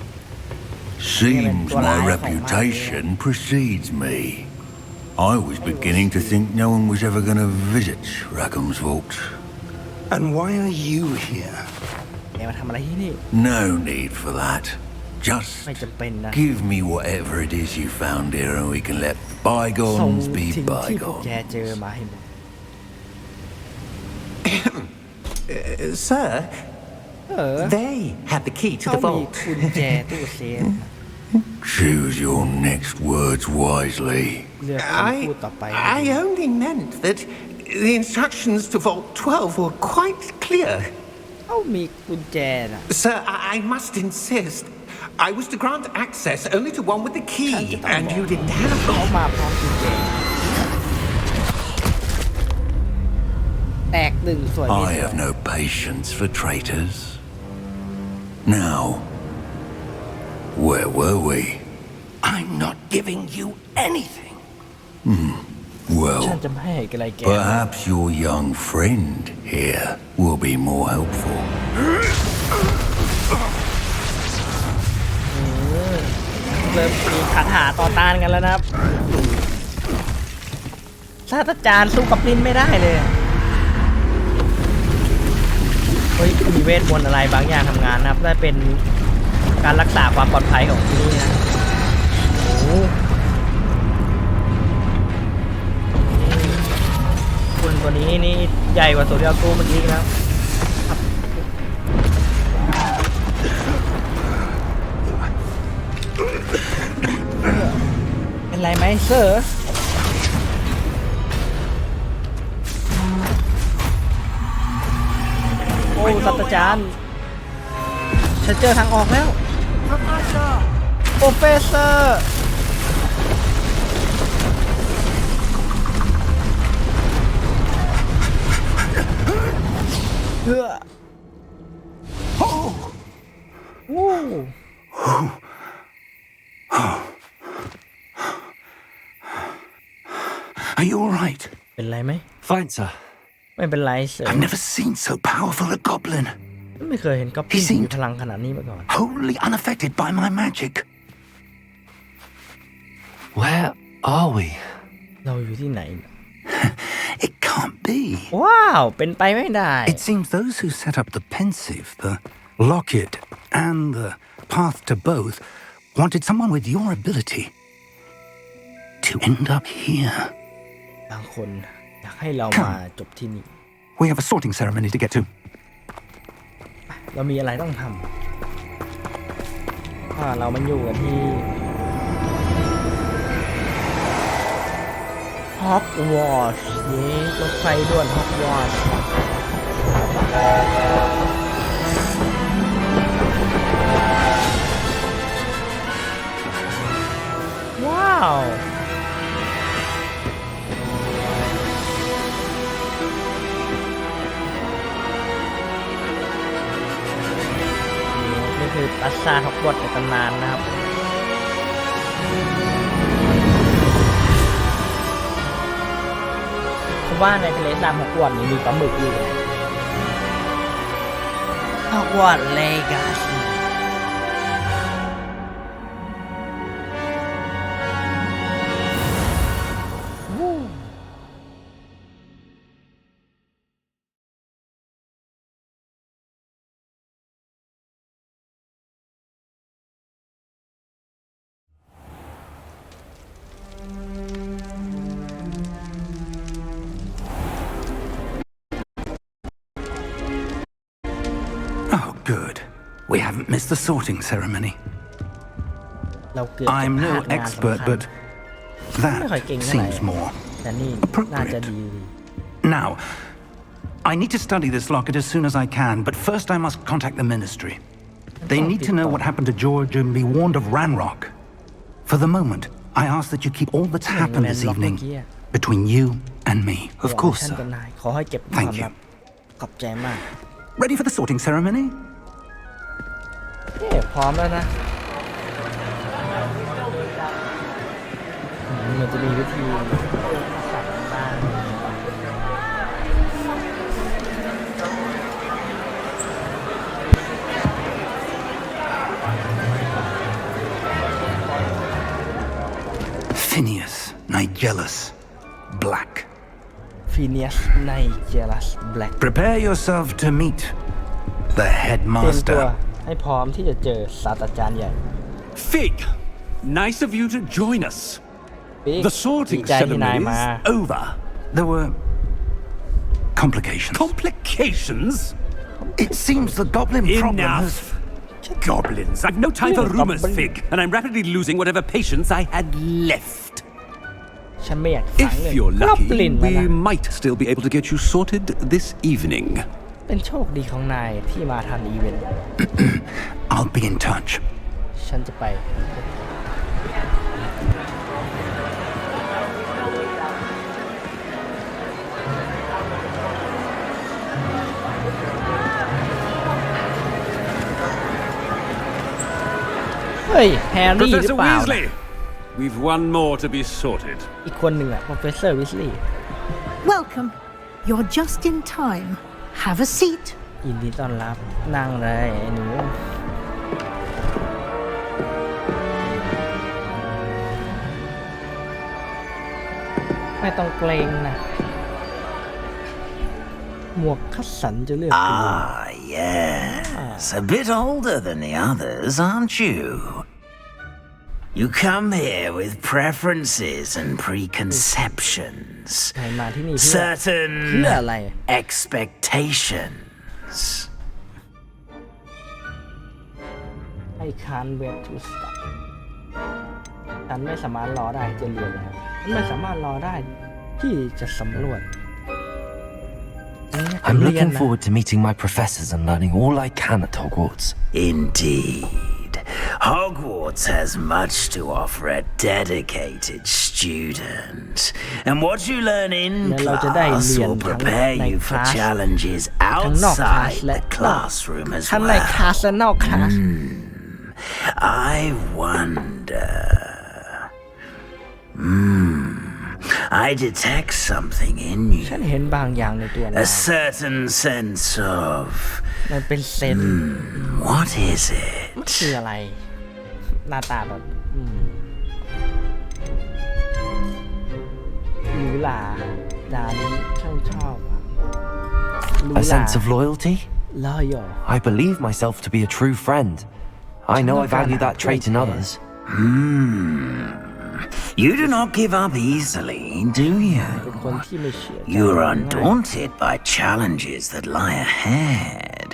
Speaker 6: Seems my reputation precedes me. I was beginning to think no one was ever going to visit Rackham's Vault.
Speaker 4: And why are you here?
Speaker 1: แกมาทำอะไรที่นี่
Speaker 6: No need for that. Just
Speaker 1: ไม่จำเป็นนะ
Speaker 6: give me whatever it is you found here and we can let
Speaker 1: ส่ง
Speaker 6: bygones be
Speaker 1: สิ่งที่พวกแก
Speaker 6: bygones.
Speaker 1: เจอมาให้หมด
Speaker 8: Sir,
Speaker 1: เออ
Speaker 8: they had the key to
Speaker 1: เขา
Speaker 8: the
Speaker 1: มี
Speaker 8: vault.
Speaker 1: กุญแจตู้เซฟ
Speaker 6: Choose your next words wisely.
Speaker 1: เลือกคำพูดต่อไป
Speaker 8: I only meant that the instructions to Vault 12 were quite clear.
Speaker 1: เขามีกุญแจนะ
Speaker 8: Sir, I must insist. I was to grant access only to one with the key, and you didn't have
Speaker 1: เขา
Speaker 8: it.
Speaker 1: มาพร้อมกุญแจแตกหนึ่งส่วนนี้
Speaker 6: I have no patience for traitors. Now, where were we?
Speaker 4: I'm not giving you anything.
Speaker 1: ฉัน
Speaker 6: Well,
Speaker 1: จะไม่ให้อะไรแก
Speaker 6: perhaps your young friend here will be more helpful.
Speaker 1: เริ่มมีคาถาต่อต้านกันแล้วนะครับศาสตราจารย์สู้กับลิ้นไม่ได้เลยเฮ้ยมีเวทมนต์อะไรบางอย่างทำงานนะครับได้เป็นการรักษาความปลอดภัยของที่นี่นะโอ้โหคุณตัวนี้นี่ใหญ่กว่าโซเดียกูเมื่อกี้อีกแล้วเป็นไรไหมเซอร์โอ้ศาสตราจารย์ฉันเจอทางออกแล้วโปรเฟสเซอร์เฮ้อโอ้โห
Speaker 4: Are you all right?
Speaker 1: เป็นไรไหม
Speaker 3: Fine, sir.
Speaker 1: ไม่เป็นไรเสริม
Speaker 4: I've never seen so powerful a goblin.
Speaker 1: ไม่เคยเห็นก๊อบลินมีพลังขนาดนี้มาก่อน
Speaker 4: Wholly unaffected by my magic.
Speaker 3: Where are we?
Speaker 1: เราอยู่ที่ไหน
Speaker 4: It can't be.
Speaker 1: ว้าว เป็นไปไม่ได้
Speaker 4: It seems those who set up the pensive, the locket, and the path to both wanted someone with your ability to end up here.
Speaker 1: บางคนอยากให้เรามาจบที่นี่
Speaker 4: We have a sorting ceremony to get to.
Speaker 1: เรามีอะไรต้องทำเรามันอยู่กันที่ฮอกวอตส์นี่รถไฟด่วนฮอกวอตส์ว้าวนี่คือปราสาทฮอกวอตส์ในตำนานนะครับเพราะว่าในทะเลสาบฮอกวอตส์นี้มีปลาหมึกอยู่ฮอกวอตส์เลกาซี
Speaker 4: Oh, good. We haven't missed the sorting ceremony.
Speaker 1: เราเกือบจะ
Speaker 4: I'm
Speaker 1: พลา
Speaker 4: no
Speaker 1: ดงาน
Speaker 4: expert,
Speaker 1: สำคัญ
Speaker 4: but
Speaker 1: ไม่ค่อย
Speaker 4: that
Speaker 1: เก่งเท่าไหร่
Speaker 4: seems more
Speaker 1: แต่นี่น่าจะดี
Speaker 4: Now, I need to study this locket as soon as I can, but first I must contact the ministry. They need to know what happened to George and be warned of Ranrock. For the moment, I ask that you keep all that's happened this evening between you and me.
Speaker 7: Of course,
Speaker 1: ท่าน
Speaker 7: sir.
Speaker 1: กับนายขอให้เก็บเป็นความลับขอบใจมาก
Speaker 4: Ready for the sorting ceremony?
Speaker 1: พร้อมแล้วนะมันจะมีวิธีสับบ้าง
Speaker 4: Phineas, Nigellus, Black.
Speaker 1: Phineas Nigellus Black
Speaker 4: Prepare yourself to meet the
Speaker 1: เตรียมตัว
Speaker 4: headmaster.
Speaker 1: ให้พร้อมที่จะเจอศาสตราจารย์ใหญ่
Speaker 9: Fig, nice of you to join us.
Speaker 1: Fig,
Speaker 9: The sorting
Speaker 1: ดีใจที่นาย
Speaker 9: ceremony
Speaker 1: มา
Speaker 9: is over.
Speaker 4: There were complications.
Speaker 9: Complications?
Speaker 4: It seems the goblin problem has...
Speaker 9: Enough. Goblins. I've no time for rumors, Fig, and I'm rapidly losing whatever patience I had left.
Speaker 1: ฉันไม่อยากฟัง
Speaker 9: If
Speaker 1: เลย
Speaker 9: you're
Speaker 1: กลอบ
Speaker 9: lucky,
Speaker 1: ลินแล้ว
Speaker 9: we
Speaker 1: นะ
Speaker 9: might still be able to get you sorted this evening.
Speaker 1: เป็นโชคดีของนายที่มาทันอีเวนต์
Speaker 4: I'll be in touch.
Speaker 1: ฉันจะไป เฮ้ย แฮร์รี่หรือ
Speaker 9: Professor
Speaker 1: เปล่า
Speaker 9: Weasley, we've one more to be sorted.
Speaker 1: อีกคนหนึ่งอะ Professor Weasley
Speaker 10: Welcome. You're just in time. Have a seat.
Speaker 1: ยินดีต้อนรับนั่งเลยไอ้หนูไม่ต้องเกรงนะหมวกคัดสันจะเลือกคุณ
Speaker 11: Ah, yes. A bit older than the others, aren't you? You come here with preferences and preconceptions,
Speaker 1: ใครมาที่นี่เพื่อ
Speaker 11: certain
Speaker 1: เพื่ออะไร
Speaker 11: expectations.
Speaker 1: I can't wait to start ฉันไม่สามารถรอได้จะเรียนแล้วฉันไม่สามารถรอได้ที่จะสำรวจ
Speaker 3: I'm looking forward to meeting my professors and learning all I can at Hogwarts.
Speaker 11: Indeed. Hogwarts has much to offer a dedicated student. And what you learn in class will prepare you for challenges outside the classroom as
Speaker 1: ทั้งในคลาสและนอกคลาส
Speaker 11: I wonder. I detect something in
Speaker 1: ฉัน
Speaker 11: you.
Speaker 1: เห็นบางอย่างในตัวนา
Speaker 11: A
Speaker 1: ย
Speaker 11: certain sense of.
Speaker 1: มันเป็นเซน
Speaker 11: What is
Speaker 1: มัน
Speaker 11: it?
Speaker 1: คืออะไร หน้าตาแบบหรูหราดานี้ช่างชอบอะหรูห
Speaker 3: A
Speaker 1: รา
Speaker 3: sense of loyalty?
Speaker 1: loyal
Speaker 3: I believe myself to be a true friend. I know I value that trait in others.
Speaker 11: You do not give up easily, do you?
Speaker 1: เป็นคนที่ไม่เชื่อใจ
Speaker 11: You're
Speaker 1: ง่าย
Speaker 11: undaunted by challenges that lie ahead.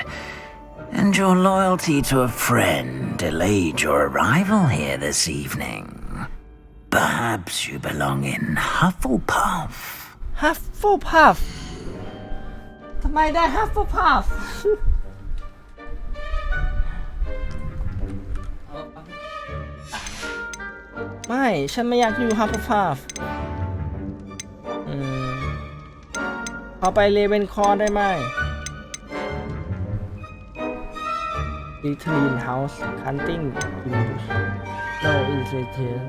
Speaker 11: And your loyalty to a friend delayed your arrival here this evening. Perhaps you belong in Hufflepuff.
Speaker 1: Hufflepuff ทำไมได้ Hufflepuff ไม่ ฉันไม่อยากอยู่ Hufflepuff เอาไปเลเวนคอร์ได้ไหม Little House Hunting English No Intelligence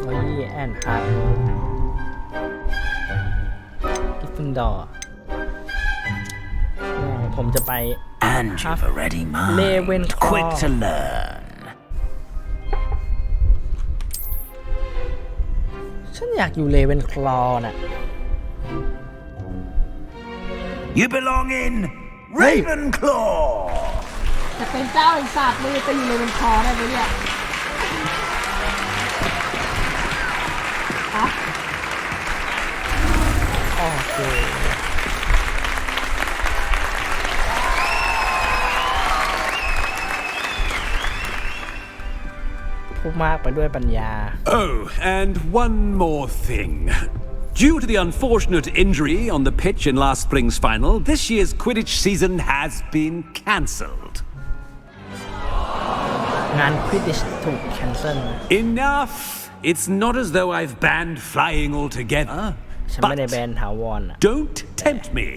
Speaker 1: นี่แอนฮาร์ดกิฟฟินดอร์ผมจะไป
Speaker 11: And you've a ready mind,
Speaker 1: Ravenclaw.
Speaker 11: quick to learn.
Speaker 1: ฉันอยากอยู่เลเวนคลอน่ะ
Speaker 11: You belong in Ravenclaw.
Speaker 1: จะเป็นเจ้าไอ้สัตว์เลยจะอยู่เลเวนคลอได้ไหมเนี่ยฮะโอเคผ ผู้มากไปด้วยปัญญา
Speaker 9: Oh, and one more thing. Due to the unfortunate injury on the pitch in last spring's final, this year's Quidditch season has been cancelled.
Speaker 1: งาน Quidditch ถูก cancel
Speaker 9: Enough! It's not as though I've banned flying altogether.
Speaker 1: ฉันไม่ได้แบนถาวร
Speaker 9: Don't tempt me.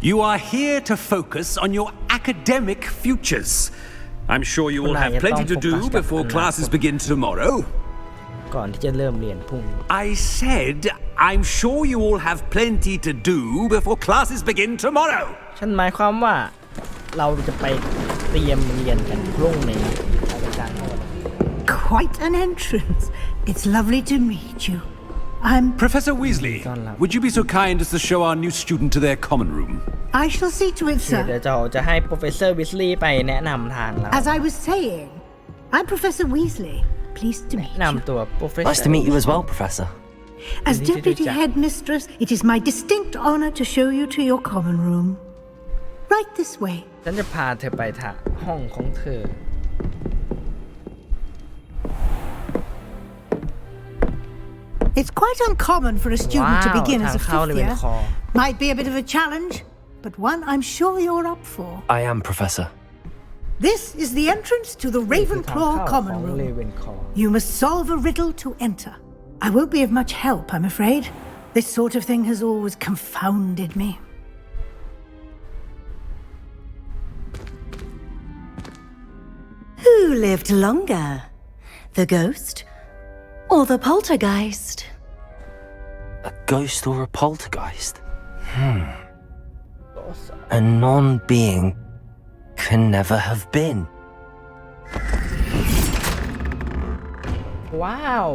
Speaker 9: You are here to focus on your academic futures. I'm sure you will have plenty to do before classes begin tomorrow.
Speaker 1: ก่อนที่จะเริ่มเรียนพรุ่งนี้
Speaker 9: I said, I'm sure you all have plenty to do before classes begin tomorrow.
Speaker 1: ฉันหมายความว่าเราจะไปเตรียมเรียนกันพรุ่งนี้อาจารย์
Speaker 10: Quite an entrance. It's lovely to meet you. I'm
Speaker 9: Professor Weasley, would you be so kind as to show our new student to their common room?
Speaker 10: I shall see to it,
Speaker 1: เดี๋ยว
Speaker 10: sir.
Speaker 1: จะให้ Professor Weasley ไปแนะนำทางเรา
Speaker 10: As I was saying, I'm Professor Weasley. Pleased to meet
Speaker 1: แนะ
Speaker 10: you.
Speaker 1: นำตัว Professor
Speaker 3: Nice to meet you as well, Professor.
Speaker 10: As Deputy Headmistress, it is my distinct honor to show you to your common room. Right this way.
Speaker 1: ฉันจะพาเธอไปห้องของเธอ
Speaker 10: It's quite uncommon for a student to
Speaker 1: Wow,
Speaker 10: begin as a
Speaker 1: ทางเข้า
Speaker 10: fifth
Speaker 1: เลยเป็น
Speaker 10: year.
Speaker 1: คอ
Speaker 10: Might be a bit of a challenge, but one I'm sure you're up for.
Speaker 3: I am, Professor.
Speaker 10: This is the entrance to the
Speaker 1: นี่คือทาง
Speaker 10: Ravenclaw
Speaker 1: เข้า
Speaker 10: common
Speaker 1: ของ
Speaker 10: room.
Speaker 1: Ravenclaw
Speaker 10: You must solve a riddle to enter. I won't be of much help, I'm afraid. This sort of thing has always confounded me.
Speaker 12: Who lived longer? The ghost or the poltergeist?
Speaker 3: A ghost or a poltergeist? A non-being can never have been.
Speaker 1: ว้าว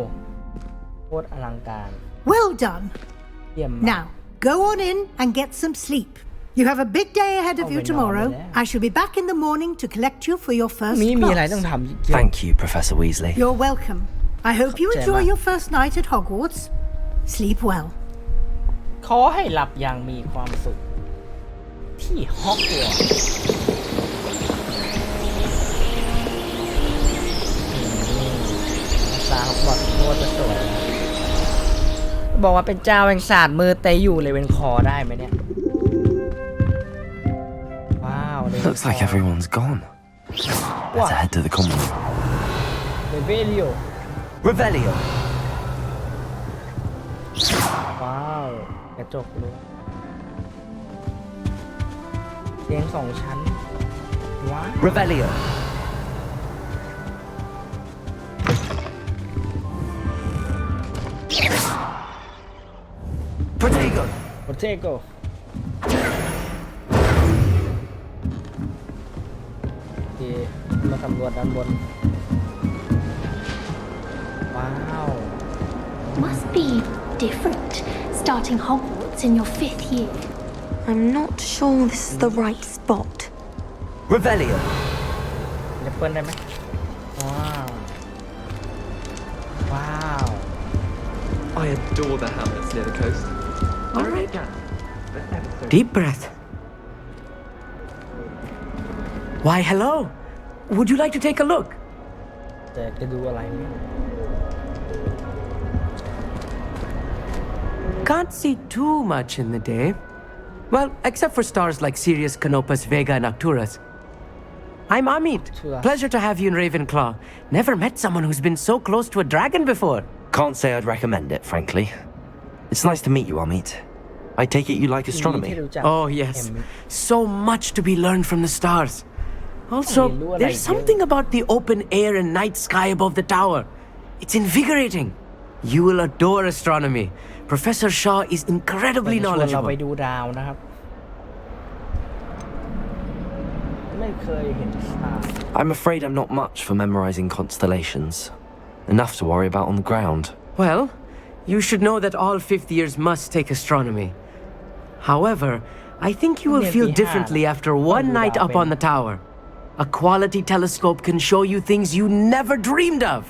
Speaker 1: โคตรอลังการ
Speaker 10: Well done.
Speaker 1: เยี่ยมมาก
Speaker 10: Now, go on in and get some sleep. You have a big day ahead of you tomorrow. I shall be back in the morning to collect you for your first
Speaker 1: มีอะไรต้อง
Speaker 10: class.
Speaker 1: ทำเยอะ
Speaker 3: Thank you, Professor Weasley.
Speaker 10: You're welcome. I hope you enjoy your first night at Hogwarts. Sleep well.
Speaker 1: ขอให้หลับอย่างมีความสุขที่ฮอกวอตส์สาวฮอกวอตส์โคตรจะสวยบอกว่าเป็นเจ้าแห่งศาสตร์มือเตยอยู่เลยเป็นคอได้ไหมเนี่ย ว้าว
Speaker 3: Looks like everyone's gone. Better head to the common room.
Speaker 1: Revelio
Speaker 3: Revelio.
Speaker 1: ว้าวกระจกเลยเตียงสองชั้น ว้าว
Speaker 3: Revelio. Protego.
Speaker 1: Protego โอเคมาสำรวจด้านบน ว้าว
Speaker 13: Must be different starting Hogwarts in your 5th year.
Speaker 12: I'm not sure this is the right spot.
Speaker 3: Revelio.
Speaker 1: จะเปิ้ลได้ไหมว้าว ว้าว
Speaker 14: I adore the hamlets near the coast.
Speaker 15: All right. Deep breath. Why, hello. Would you like to take a look?
Speaker 1: แต่จะดูอะไรไหม
Speaker 15: Can't see too much in the day. Well, except for stars like Sirius, Canopus, Vega, and Arcturus. I'm Amit. Pleasure to have you in Ravenclaw. Never met someone who's been so close to a dragon before.
Speaker 3: Can't say I'd recommend it, frankly. It's nice to meet you, Amit. I take it you like astronomy.
Speaker 15: Oh, yes. So much to be learned from the stars. Also, there's something about the open air and night sky above the tower. It's invigorating. You will adore astronomy. Professor Shaw is incredibly
Speaker 1: เรา
Speaker 15: knowledgeable.
Speaker 1: ไปดูดาวนะครับ ไม่เคยเห็นสตาร์
Speaker 3: I'm afraid I'm not much for memorizing constellations. Enough to worry about on the ground.
Speaker 15: Well, you should know that all 5th years must take astronomy. However, I think you will feel differently after one night up on the tower. A quality telescope can show you things you never dreamed of.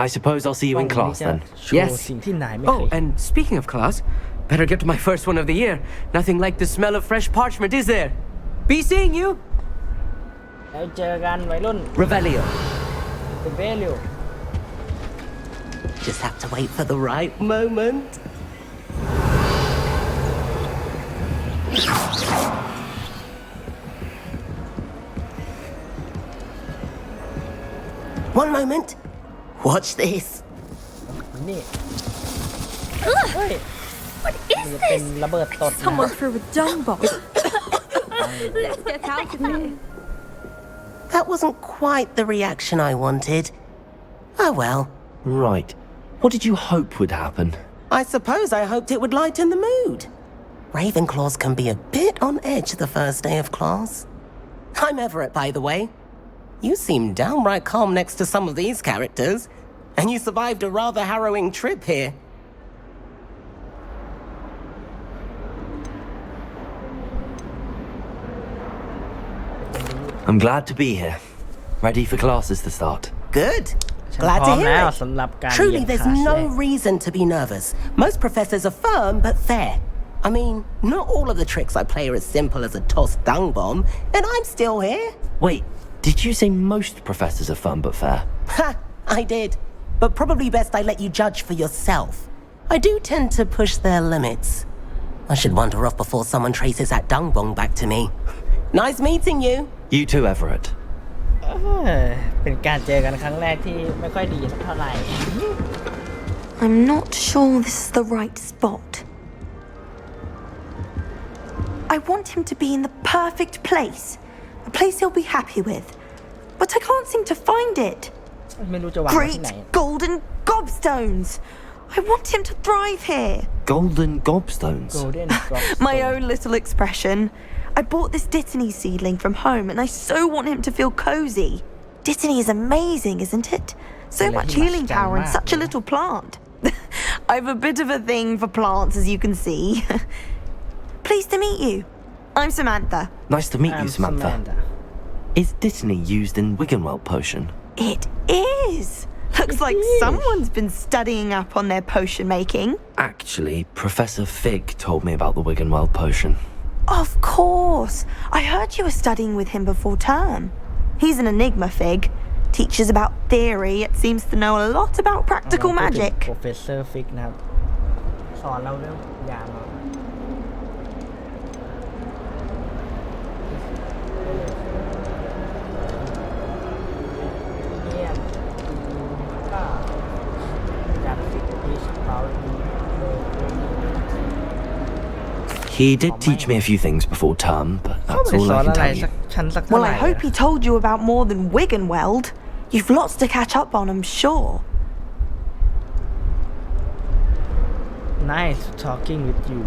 Speaker 3: I suppose I'll see you in class then.
Speaker 15: Yes. Oh, and speaking of class, better get to my first one of the year. Nothing like the smell of fresh parchment, is there? Be seeing you.
Speaker 1: แล้วเจอกันวัยรุ่น
Speaker 3: Revelio.
Speaker 1: Revelio
Speaker 15: Just have to wait for the right moment. One moment. Watch this.
Speaker 1: นี่
Speaker 13: Ugh!
Speaker 1: เฮ้ย
Speaker 13: What
Speaker 1: มัน
Speaker 13: is
Speaker 1: จะเป็น
Speaker 13: this?
Speaker 1: ระเบิดตดนะ
Speaker 2: Someone threw a dung bomb.
Speaker 13: Let's get out of here.
Speaker 15: That wasn't quite the reaction I wanted. Oh well.
Speaker 3: Right. What did you hope would happen?
Speaker 15: I suppose I hoped it would lighten the mood. Ravenclaws can be a bit on edge the first day of class. I'm Everett, by the way. You seem downright calm next to some of these characters, and you survived a rather harrowing trip here.
Speaker 3: I'm glad to be here. Ready for classes to start.
Speaker 15: Good.
Speaker 1: ฉัน
Speaker 15: Glad
Speaker 1: พร้
Speaker 15: to
Speaker 1: อม
Speaker 15: hear
Speaker 1: แล้ว
Speaker 15: it.
Speaker 1: สำหรับการ
Speaker 15: Truly,
Speaker 1: เรียน
Speaker 15: there's
Speaker 1: คลาสแร
Speaker 15: no
Speaker 1: ก
Speaker 15: reason to be nervous. Most professors are firm but fair. I mean, not all of the tricks I play are as simple as a tossed dung bomb, and I'm still here.
Speaker 3: Wait, did you say most professors are fun but fair?
Speaker 15: Ha! I did. But probably best I let you judge for yourself. I do tend to push their limits. I should wander off before someone traces that dung bomb back to me. Nice meeting you.
Speaker 3: You too, Everett.
Speaker 1: เป็นการเจอกันครั้งแรกที่ไม่ค่อยดีสักเท่าไหร่
Speaker 2: I'm not sure this is the right spot. I want him to be in the perfect place. A place he'll be happy with. But I can't seem to find it.
Speaker 1: ไม่รู้จะวางไว้ที่
Speaker 2: Great
Speaker 1: ไหน
Speaker 2: golden gobstones. I want him to thrive here.
Speaker 3: Golden gobstones?
Speaker 1: Golden
Speaker 2: My own little expression. I bought this Dittany seedling from home and I so want him to feel cozy. Dittany is amazing, isn't it? So much healing power in such a little plant. I've a bit of a thing for plants, as you can see. Pleased to meet you. I'm Samantha.
Speaker 3: Nice to meet you, Samantha. Is Dittany used in Wiggenweld potion?
Speaker 2: It is. Looks like someone's been studying up on their potion making.
Speaker 3: Actually, Professor Fig told me about the Wiggenweld potion.
Speaker 2: Of course. I heard you were studying with him before term. He's an enigma, Fig. Teaches about theory, yet seems to know a lot about practical magic.
Speaker 1: Professor Fig นะครับสอนเราเรื่องยามาเนี่ยก็จากฟิกที่สเปา
Speaker 3: He did teach me a few things before term, but that's all I can tell you.
Speaker 2: Well, I hope he told you about more than Wiggenweld. You've lots to catch up on, I'm sure.
Speaker 1: Nice talking with you.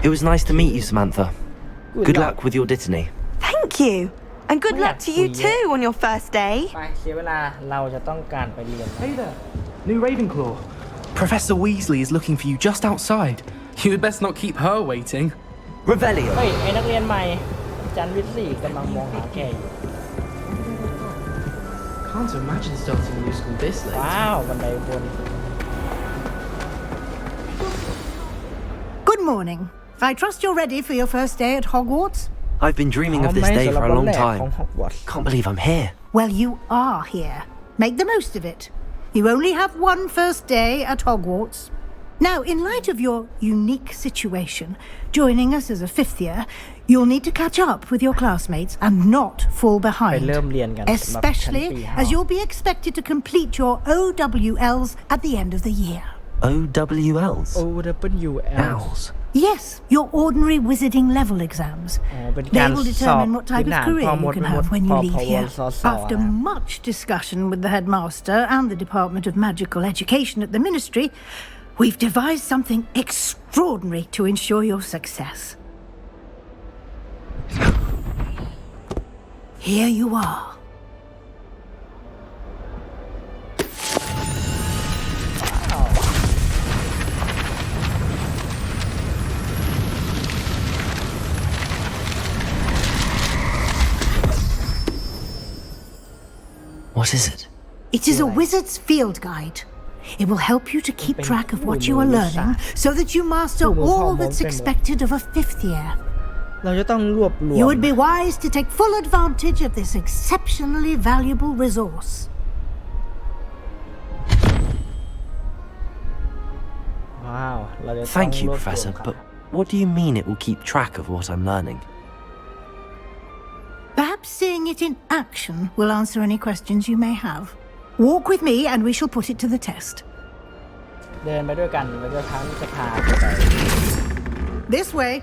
Speaker 3: It was nice to meet you, Samantha. Good luck with your Dittany.
Speaker 2: Thank you. And good luck to you too on your first day.
Speaker 1: ไปเสียเวลาเราจะต้องการไปเรียน
Speaker 14: Hey there, new Ravenclaw. Professor Weasley is looking for you just outside. You'd best not keep her waiting.
Speaker 15: Revelio.
Speaker 1: เฮ้ยไอ้นักเรียนใหม่อาจารย์วิสลี่กำลังมองหาแกอยู่
Speaker 14: Can't imagine starting a new school this late.
Speaker 1: ว้าวบันไดบน
Speaker 10: Good morning. I trust you're ready for your first day at Hogwarts.
Speaker 3: I've been dreaming of this day for a long time. Can't believe I'm here.
Speaker 10: Well, you are here. Make the most of it. You only have one first day at Hogwarts. Now, in light of your unique situation, joining us as a fifth year, you'll need to catch up with your classmates and not fall behind. Especially as you'll be expected to complete your OWLs at the end of the year.
Speaker 3: OWLs?
Speaker 1: OWLs?
Speaker 10: Yes, your ordinary wizarding level exams. They will determine what type of career you can have when you leave here. After much discussion with the headmaster and the Department of Magical Education at the Ministry, we've devised something extraordinary to ensure your success. Here you are.
Speaker 3: What is it?
Speaker 10: It is a wizard's field guide. It will help you to keep track of what you are learning so that you master all that's expected of a fifth year. You would be wise to take full advantage of this exceptionally valuable resource.
Speaker 1: เราจะต้อง
Speaker 3: Thank you,
Speaker 1: รวบรวม
Speaker 3: Professor,
Speaker 1: ครับ
Speaker 3: but what do you mean it will keep track of what I'm learning?
Speaker 10: Perhaps seeing it in action will answer any questions you may have. Walk with me and we shall put it to the test.
Speaker 1: เดินไปด้วยกันแล้วก็ทั้งจะพาไป
Speaker 10: This way.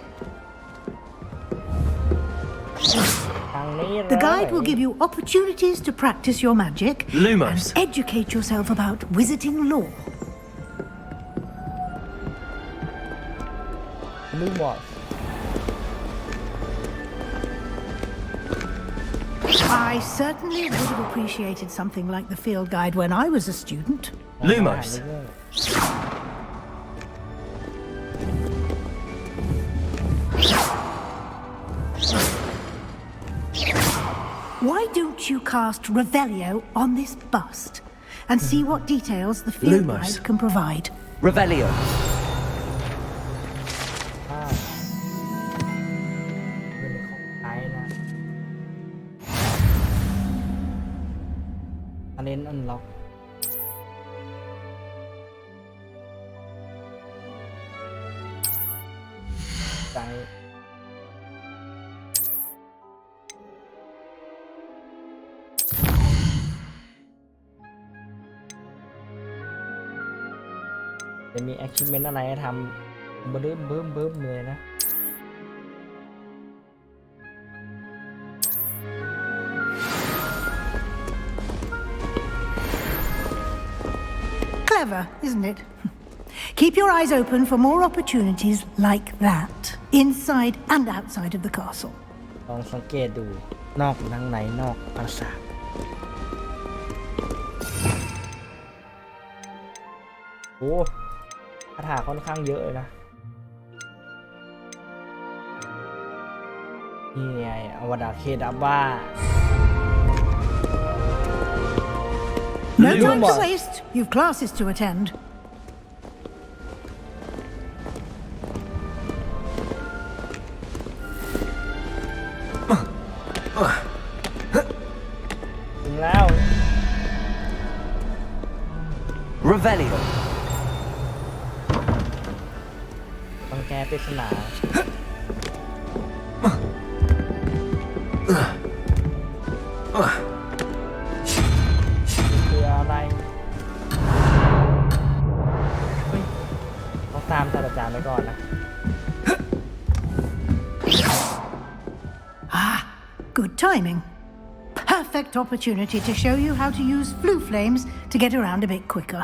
Speaker 1: ทางนี้เลย
Speaker 10: The guide will give you opportunities to practice your magic
Speaker 3: Lumos.
Speaker 10: and educate yourself about wizarding lore.
Speaker 1: Lumos.
Speaker 10: I certainly would have appreciated something like the field guide when I was a student.
Speaker 3: Lumos.
Speaker 10: Why don't you cast Revelio on this bust and see what details the field
Speaker 3: Lumos.
Speaker 10: guide can provide?
Speaker 3: Revelio.
Speaker 1: อันนี้อันล็อกใจจะมี achievement อะไรให้ทำบึ้มเลยนะ
Speaker 10: Clever, isn't it? Keep your eyes open for more opportunities like that, inside and outside of the castle.
Speaker 1: ลองสังเกตดูนอกทั้งในนอกปราสาทโอ้คาถาค่อนข้างเยอะเลยนะนี่ไงอวดาเคดับบ้า
Speaker 10: No time to waste. You've classes to attend.
Speaker 1: ถึงแล้ว
Speaker 3: Revelio.
Speaker 1: ต้องแก้ปริศนาคืออะไรเฮ้ยต้องตามศาสตราจารย์ไปก่อนนะ
Speaker 10: Ah, good timing. Perfect opportunity to show you how to use flue flames to get around a bit quicker.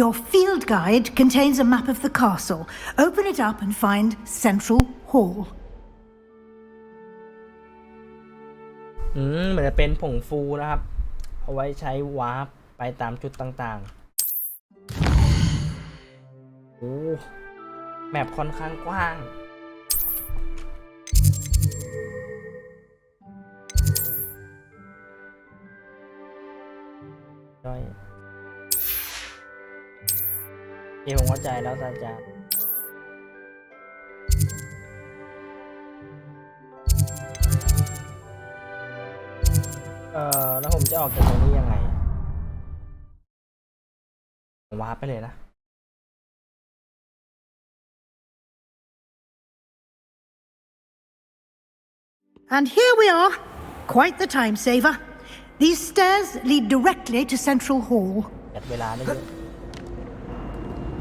Speaker 10: Your field guide contains a map of the castle. Open it up and find Central Hall.
Speaker 1: เหมือนจะเป็นผงฟูนะครับ เอาไว้ใช้วาร์ปไปตามจุดต่างๆ โอ้แมปค่อนข้างกว้างย่อยผมเข้าใจแล้วอาจารย์แล้วผมจะออกจากตรงนี้ยังไงผมวาร์ปไปเลยนะ
Speaker 10: And here we are. Quite the time saver. These stairs lead directly to Central Hall.
Speaker 1: จัดเวลาได้เยอะ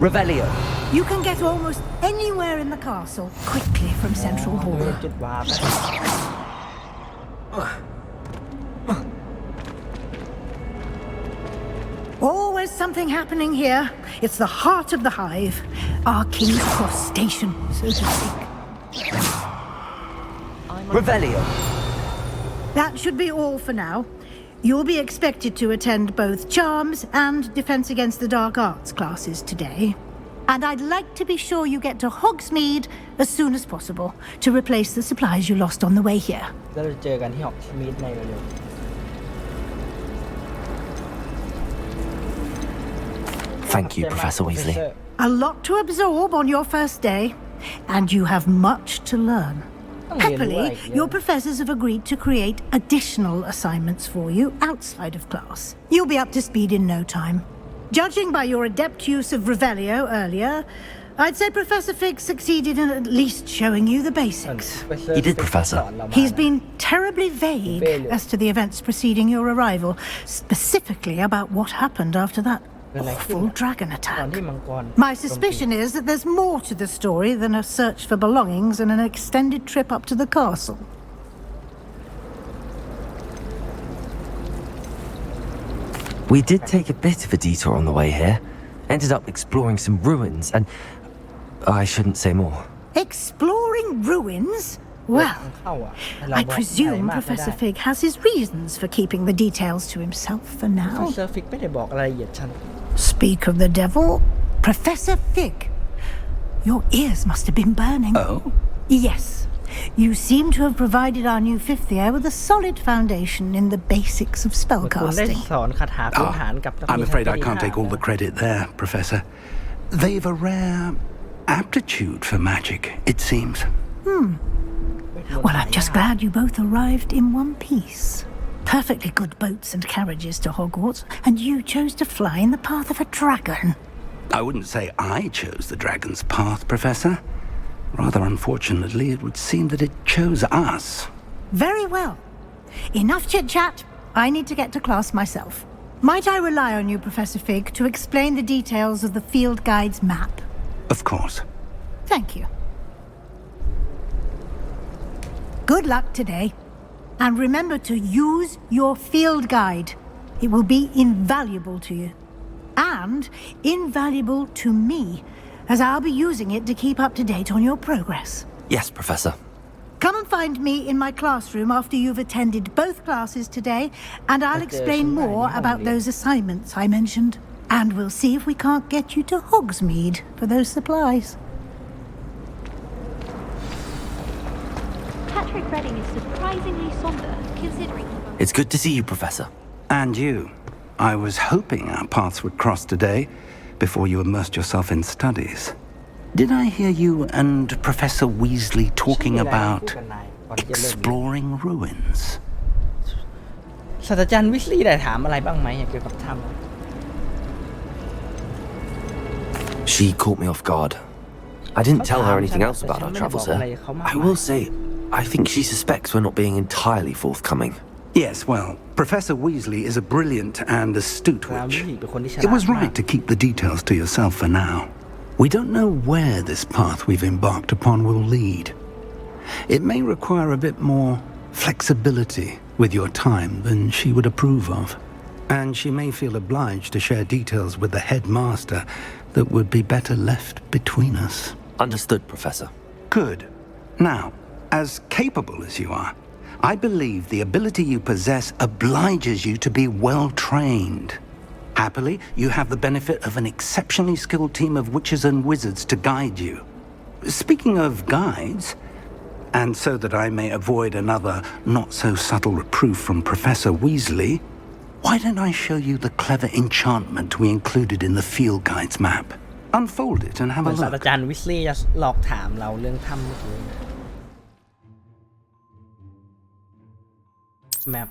Speaker 3: Revelio.
Speaker 10: You can get almost anywhere in the castle quickly from Central Hall.
Speaker 1: จุดวาร์ป
Speaker 10: Always something happening here. It's the heart of the hive. Our King's Cross station, so to speak.
Speaker 3: Revelio.
Speaker 10: That should be all for now. You'll be expected to attend both Charms and Defense Against the Dark Arts classes today. And I'd like to be sure you get to Hogsmeade as soon as possible to replace the supplies you lost on the way here.
Speaker 1: แล้วเราเจอกันที่ฮอกสมีธในเร็ว
Speaker 3: Thank you, Professor Weasley.
Speaker 10: A lot to absorb on your first day, and you have much to learn. Happily, your professors have agreed to create additional assignments for you outside of class. You'll be up to speed in no time. Judging by your adept use of Revelio earlier, I'd say Professor Fig succeeded in at least showing you the basics.
Speaker 3: He did, Professor.
Speaker 10: He's been terribly vague as to the events preceding your arrival, specifically about what happened after that awful dragon attack. My suspicion is that there's more to the story than a search for belongings and an extended trip up to the castle.
Speaker 3: We did take a bit of a detour on the way here. Ended up exploring some ruins and... I shouldn't say more.
Speaker 10: Exploring ruins? Well, I presume Professor Fig has his reasons for keeping the details to himself for now. Speak of the devil, Professor Fig. Your ears must have been burning.
Speaker 4: Oh?
Speaker 10: Yes. You seem to have provided our new fifth year with a solid foundation in the basics of spellcasting.
Speaker 4: I'm afraid I can't take all the credit there, Professor. They've a rare aptitude for magic, it seems.
Speaker 10: Well, I'm just glad you both arrived in one piece. Perfectly good boats and carriages to Hogwarts, and you chose to fly in the path of a dragon.
Speaker 4: I wouldn't say I chose the dragon's path, Professor. Rather unfortunately, it would seem that it chose us.
Speaker 10: Very well. Enough chit-chat. I need to get to class myself. Might I rely on you, Professor Fig, to explain the details of the field guide's map?
Speaker 4: Of course.
Speaker 10: Thank you. Good luck today. And remember to use your field guide. It will be invaluable to you. And invaluable to me, as I'll be using it to keep up to date on your progress.
Speaker 3: Yes, Professor.
Speaker 10: Come and find me in my classroom after you've attended both classes today, and I'll explain more about those assignments I mentioned. And we'll see if we can't get you to Hogsmeade for those supplies.
Speaker 13: Patrick Redding is surprisingly somber, considering...
Speaker 3: It's good to see you, Professor.
Speaker 4: And you. I was hoping our paths would cross today, before you immersed yourself in studies. Did I hear you and Professor Weasley talking about exploring ruins?
Speaker 1: ศาสตราจารย์วิสลีย์ได้ถามอะไรบ้างไหมเกี่ยวกับถ้ำ
Speaker 3: She caught me off guard. I didn't tell her anything else about our travels here. I will say, I think she suspects we're not being entirely forthcoming.
Speaker 4: Yes, well, Professor Weasley is a brilliant and astute witch. It was right to keep the details to yourself for now. We don't know where this path we've embarked upon will lead. It may require a bit more flexibility with your time than she would approve of. And she may feel obliged to share details with the headmaster that would be better left between us.
Speaker 3: Understood, Professor.
Speaker 4: Good. Now, as capable as you are, I believe the ability you possess obliges you to be well trained. Happily, you have the benefit of an exceptionally skilled team of witches and wizards to guide you. Speaking of guides, and so that I may avoid another not-so-subtle reproof from Professor Weasley, why don't I show you the clever enchantment we included in the field guide's map? Unfold it and have a look.
Speaker 1: ศาสตราจารย์วิสลีย์จะหลอกถามเราเรื่องถ้ำเมื่อกี้แมป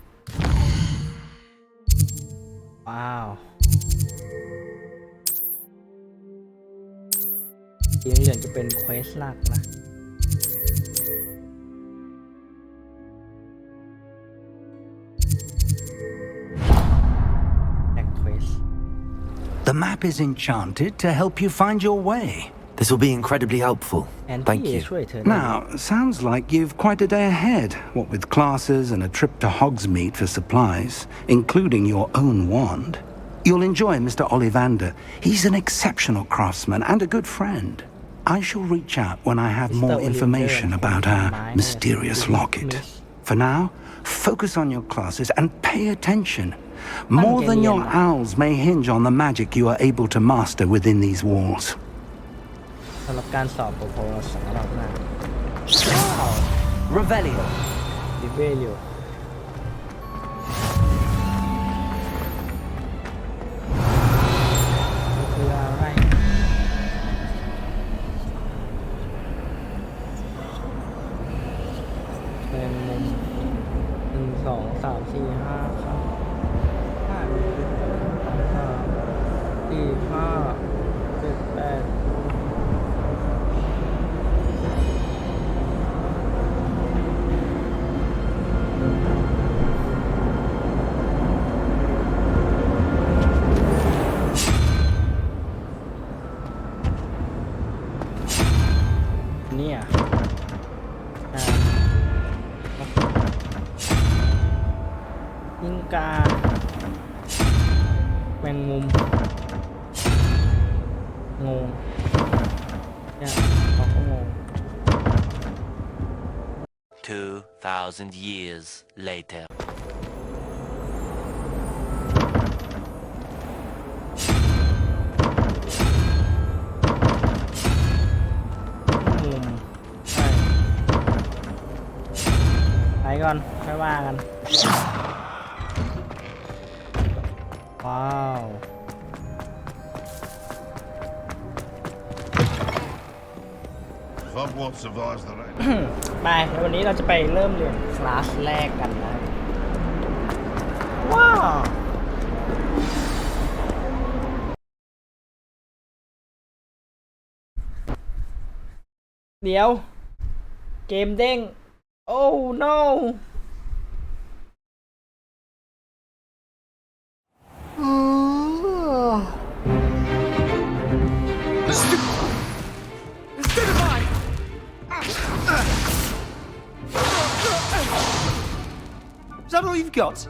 Speaker 1: ว้าวสีเหลืองจะเป็นเควสหลักนะ
Speaker 4: The map is enchanted to help you find your way.
Speaker 3: This will be incredibly helpful. Thank you.
Speaker 4: Now, sounds like you've quite a day ahead, what with classes and a trip to Hogsmeade for supplies, including your own wand. You'll enjoy Mr. Ollivander. He's an exceptional craftsman and a good friend. I shall reach out when I have more information about our mysterious locket. For now, focus on your classes and pay attention. More than your owls may hinge on the magic you are able to master within these walls.
Speaker 1: สำหรับการสอบโปรโพสของเราหน้า
Speaker 3: Revelio.
Speaker 1: Revelio. คืออะไรเป็นมุม1 2 3 4 5ครับ5 4 5 7 8 ยิงกาแมงมุมงงเนี่ยเขาก็งง
Speaker 16: 2,000 years later.
Speaker 1: ไปก่อนค่อยว่ากันว้าว
Speaker 17: Hogwarts survives the rain.
Speaker 1: ไปแล้ววันนี้เราจะไปเริ่มเรียนคลาสแรกกันนะว้าวเดี๋ยวเกมเด้งโอ้ no
Speaker 15: Is that all you've got?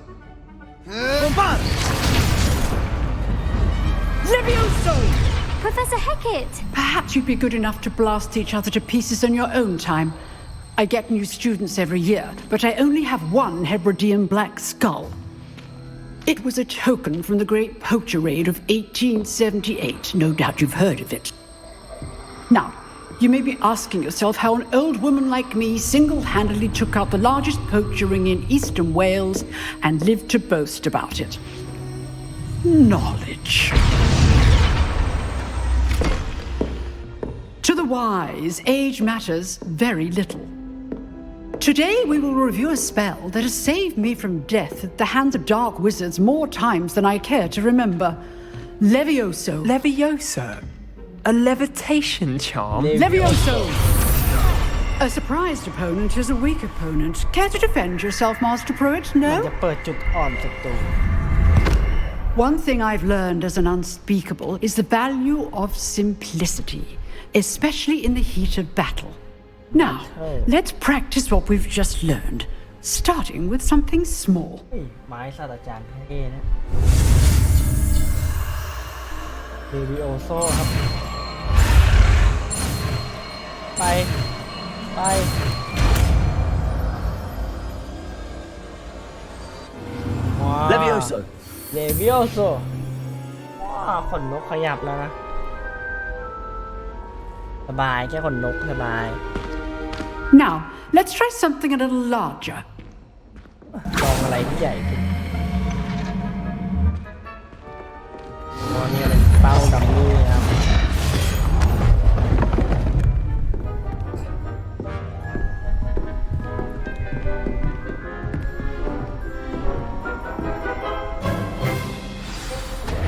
Speaker 18: Levioso!
Speaker 13: Professor Hecat!
Speaker 18: Perhaps you'd be good enough to blast each other to pieces on your own time. I get new students every year, but I only have one Hebridean black skull. It was a token from the Great Poacher Raid of 1878. No doubt you've heard of it. Now, you may be asking yourself how an old woman like me single-handedly took out the largest poacher ring in eastern Wales and lived to boast about it. Knowledge. To the wise, age matters very little. Today we will review a spell that has saved me from death at the hands of dark wizards more times than I care to remember. Levioso.
Speaker 15: Levioso? A levitation charm?
Speaker 18: Levioso! A surprised opponent is a weak opponent. Care to defend yourself, Master Pruitt?
Speaker 1: มัน
Speaker 18: No?
Speaker 1: จะเปิดจุดอ่อนศัตรู
Speaker 18: One thing I've learned as an unspeakable is the value of simplicity, especially in the heat of battle. Now, let's practice what we've just learned, starting with something small.
Speaker 1: ไม้ศาสตราจารย์เท่นะเดวิโอโซครับไป
Speaker 15: Levioso.
Speaker 1: Levioso ว้าวขนนกขยับแล้วนะสบายแค่ขนนกสบาย
Speaker 18: Now, let's try something a little larger.
Speaker 1: ลองอะไรที่ใหญ่ขึ้นอ๋อนี่เป็นเป้าดัมมี่ครับ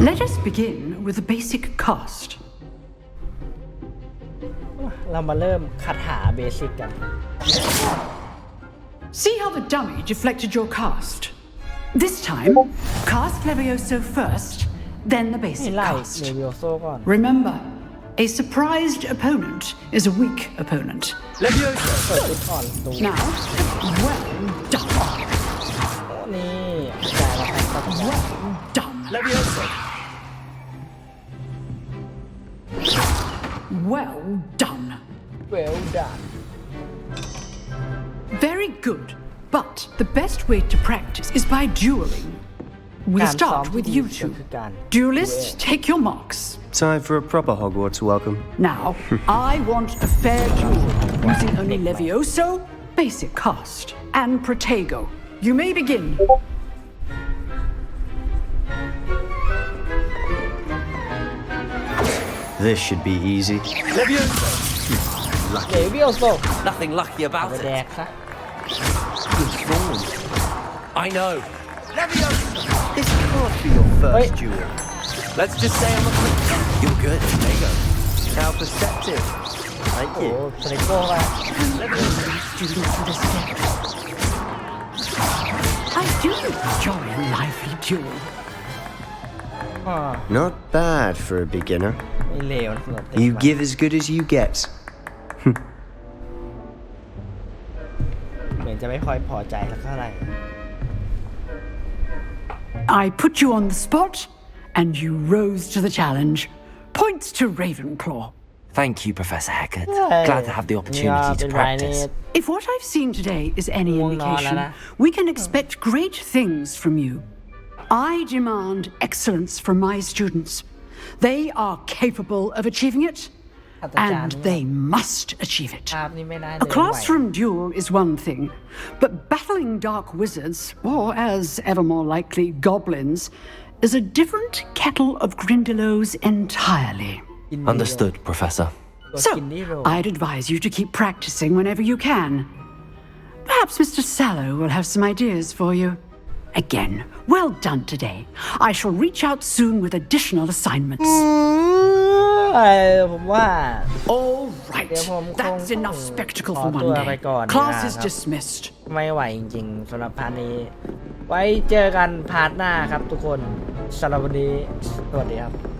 Speaker 18: Let us begin with a basic cast.
Speaker 1: เรามาเริ่มคาถาเบสิกกัน
Speaker 18: See how the dummy deflected your cast? This time, cast Levioso first, then the
Speaker 1: ให้
Speaker 18: basic
Speaker 1: ไล่
Speaker 18: cast.
Speaker 1: เดวิโอโซก่อน
Speaker 18: Remember, a surprised opponent is a weak opponent.
Speaker 1: เปิดจุดอ่อนตรง
Speaker 18: Now, well done.
Speaker 1: นี่จ่ายราคาเข้าไป
Speaker 18: Well done.
Speaker 15: Levioso.
Speaker 18: Well done.
Speaker 1: well done
Speaker 18: Very good. But the best way to practice is by dueling. We
Speaker 1: การซ้อม
Speaker 18: start
Speaker 1: ที่
Speaker 18: with
Speaker 1: ดี
Speaker 18: you
Speaker 1: ก็
Speaker 18: two.
Speaker 1: คือการ
Speaker 18: Duelists, take your marks.
Speaker 19: Time for a proper Hogwarts welcome.
Speaker 18: Now, I want a fair duel using only Levioso, basic cast, and Protego. You may begin.
Speaker 19: This should be easy.
Speaker 15: Levioso.
Speaker 1: เดวิโอโซ
Speaker 15: Nothing lucky
Speaker 1: เอา
Speaker 15: about
Speaker 1: ไป
Speaker 15: it.
Speaker 1: แดกซะ
Speaker 15: I know.
Speaker 19: Levioso! This can't be your first duel.
Speaker 15: Let's just say I'm a...
Speaker 19: You're good. There you go. How perceptive. Thank
Speaker 1: โอ้
Speaker 19: you.
Speaker 1: สไลโก้ไป
Speaker 18: I do enjoy a lively duel.
Speaker 1: อ่า
Speaker 19: Not bad for a beginner.
Speaker 1: ไม่เลวนะสำหรับเด็ก
Speaker 19: You
Speaker 1: ใหม่
Speaker 19: give as good as you get.
Speaker 1: เหมือนจะไม่ค่อยพอใจสักเท่าไหร่
Speaker 18: I put you on the spot, and you rose to the challenge. Points to Ravenclaw.
Speaker 3: Thank you, Professor Hecat. Glad to have the opportunity to practice.
Speaker 18: If what I've seen today is any indication, we can expect great things from you. I demand excellence from my students. They are capable of achieving it, and they must achieve it. A classroom duel is one thing, but battling dark wizards, or as ever more likely, goblins, is a different kettle of Grindylows entirely.
Speaker 3: Understood, Professor.
Speaker 18: So, I'd advise you to keep practicing whenever you can. Perhaps Mr. Sallow will have some ideas for you. Again, well done today. I shall reach out soon with additional assignments. All right, that's enough spectacle for one day. Class is dismissed.
Speaker 1: ไม่ไหวจริงๆสำหรับพาร์ทนี้ไว้เจอกันพาร์ทหน้าครับทุกคนสำหรับวันนี้สวัสดีครับ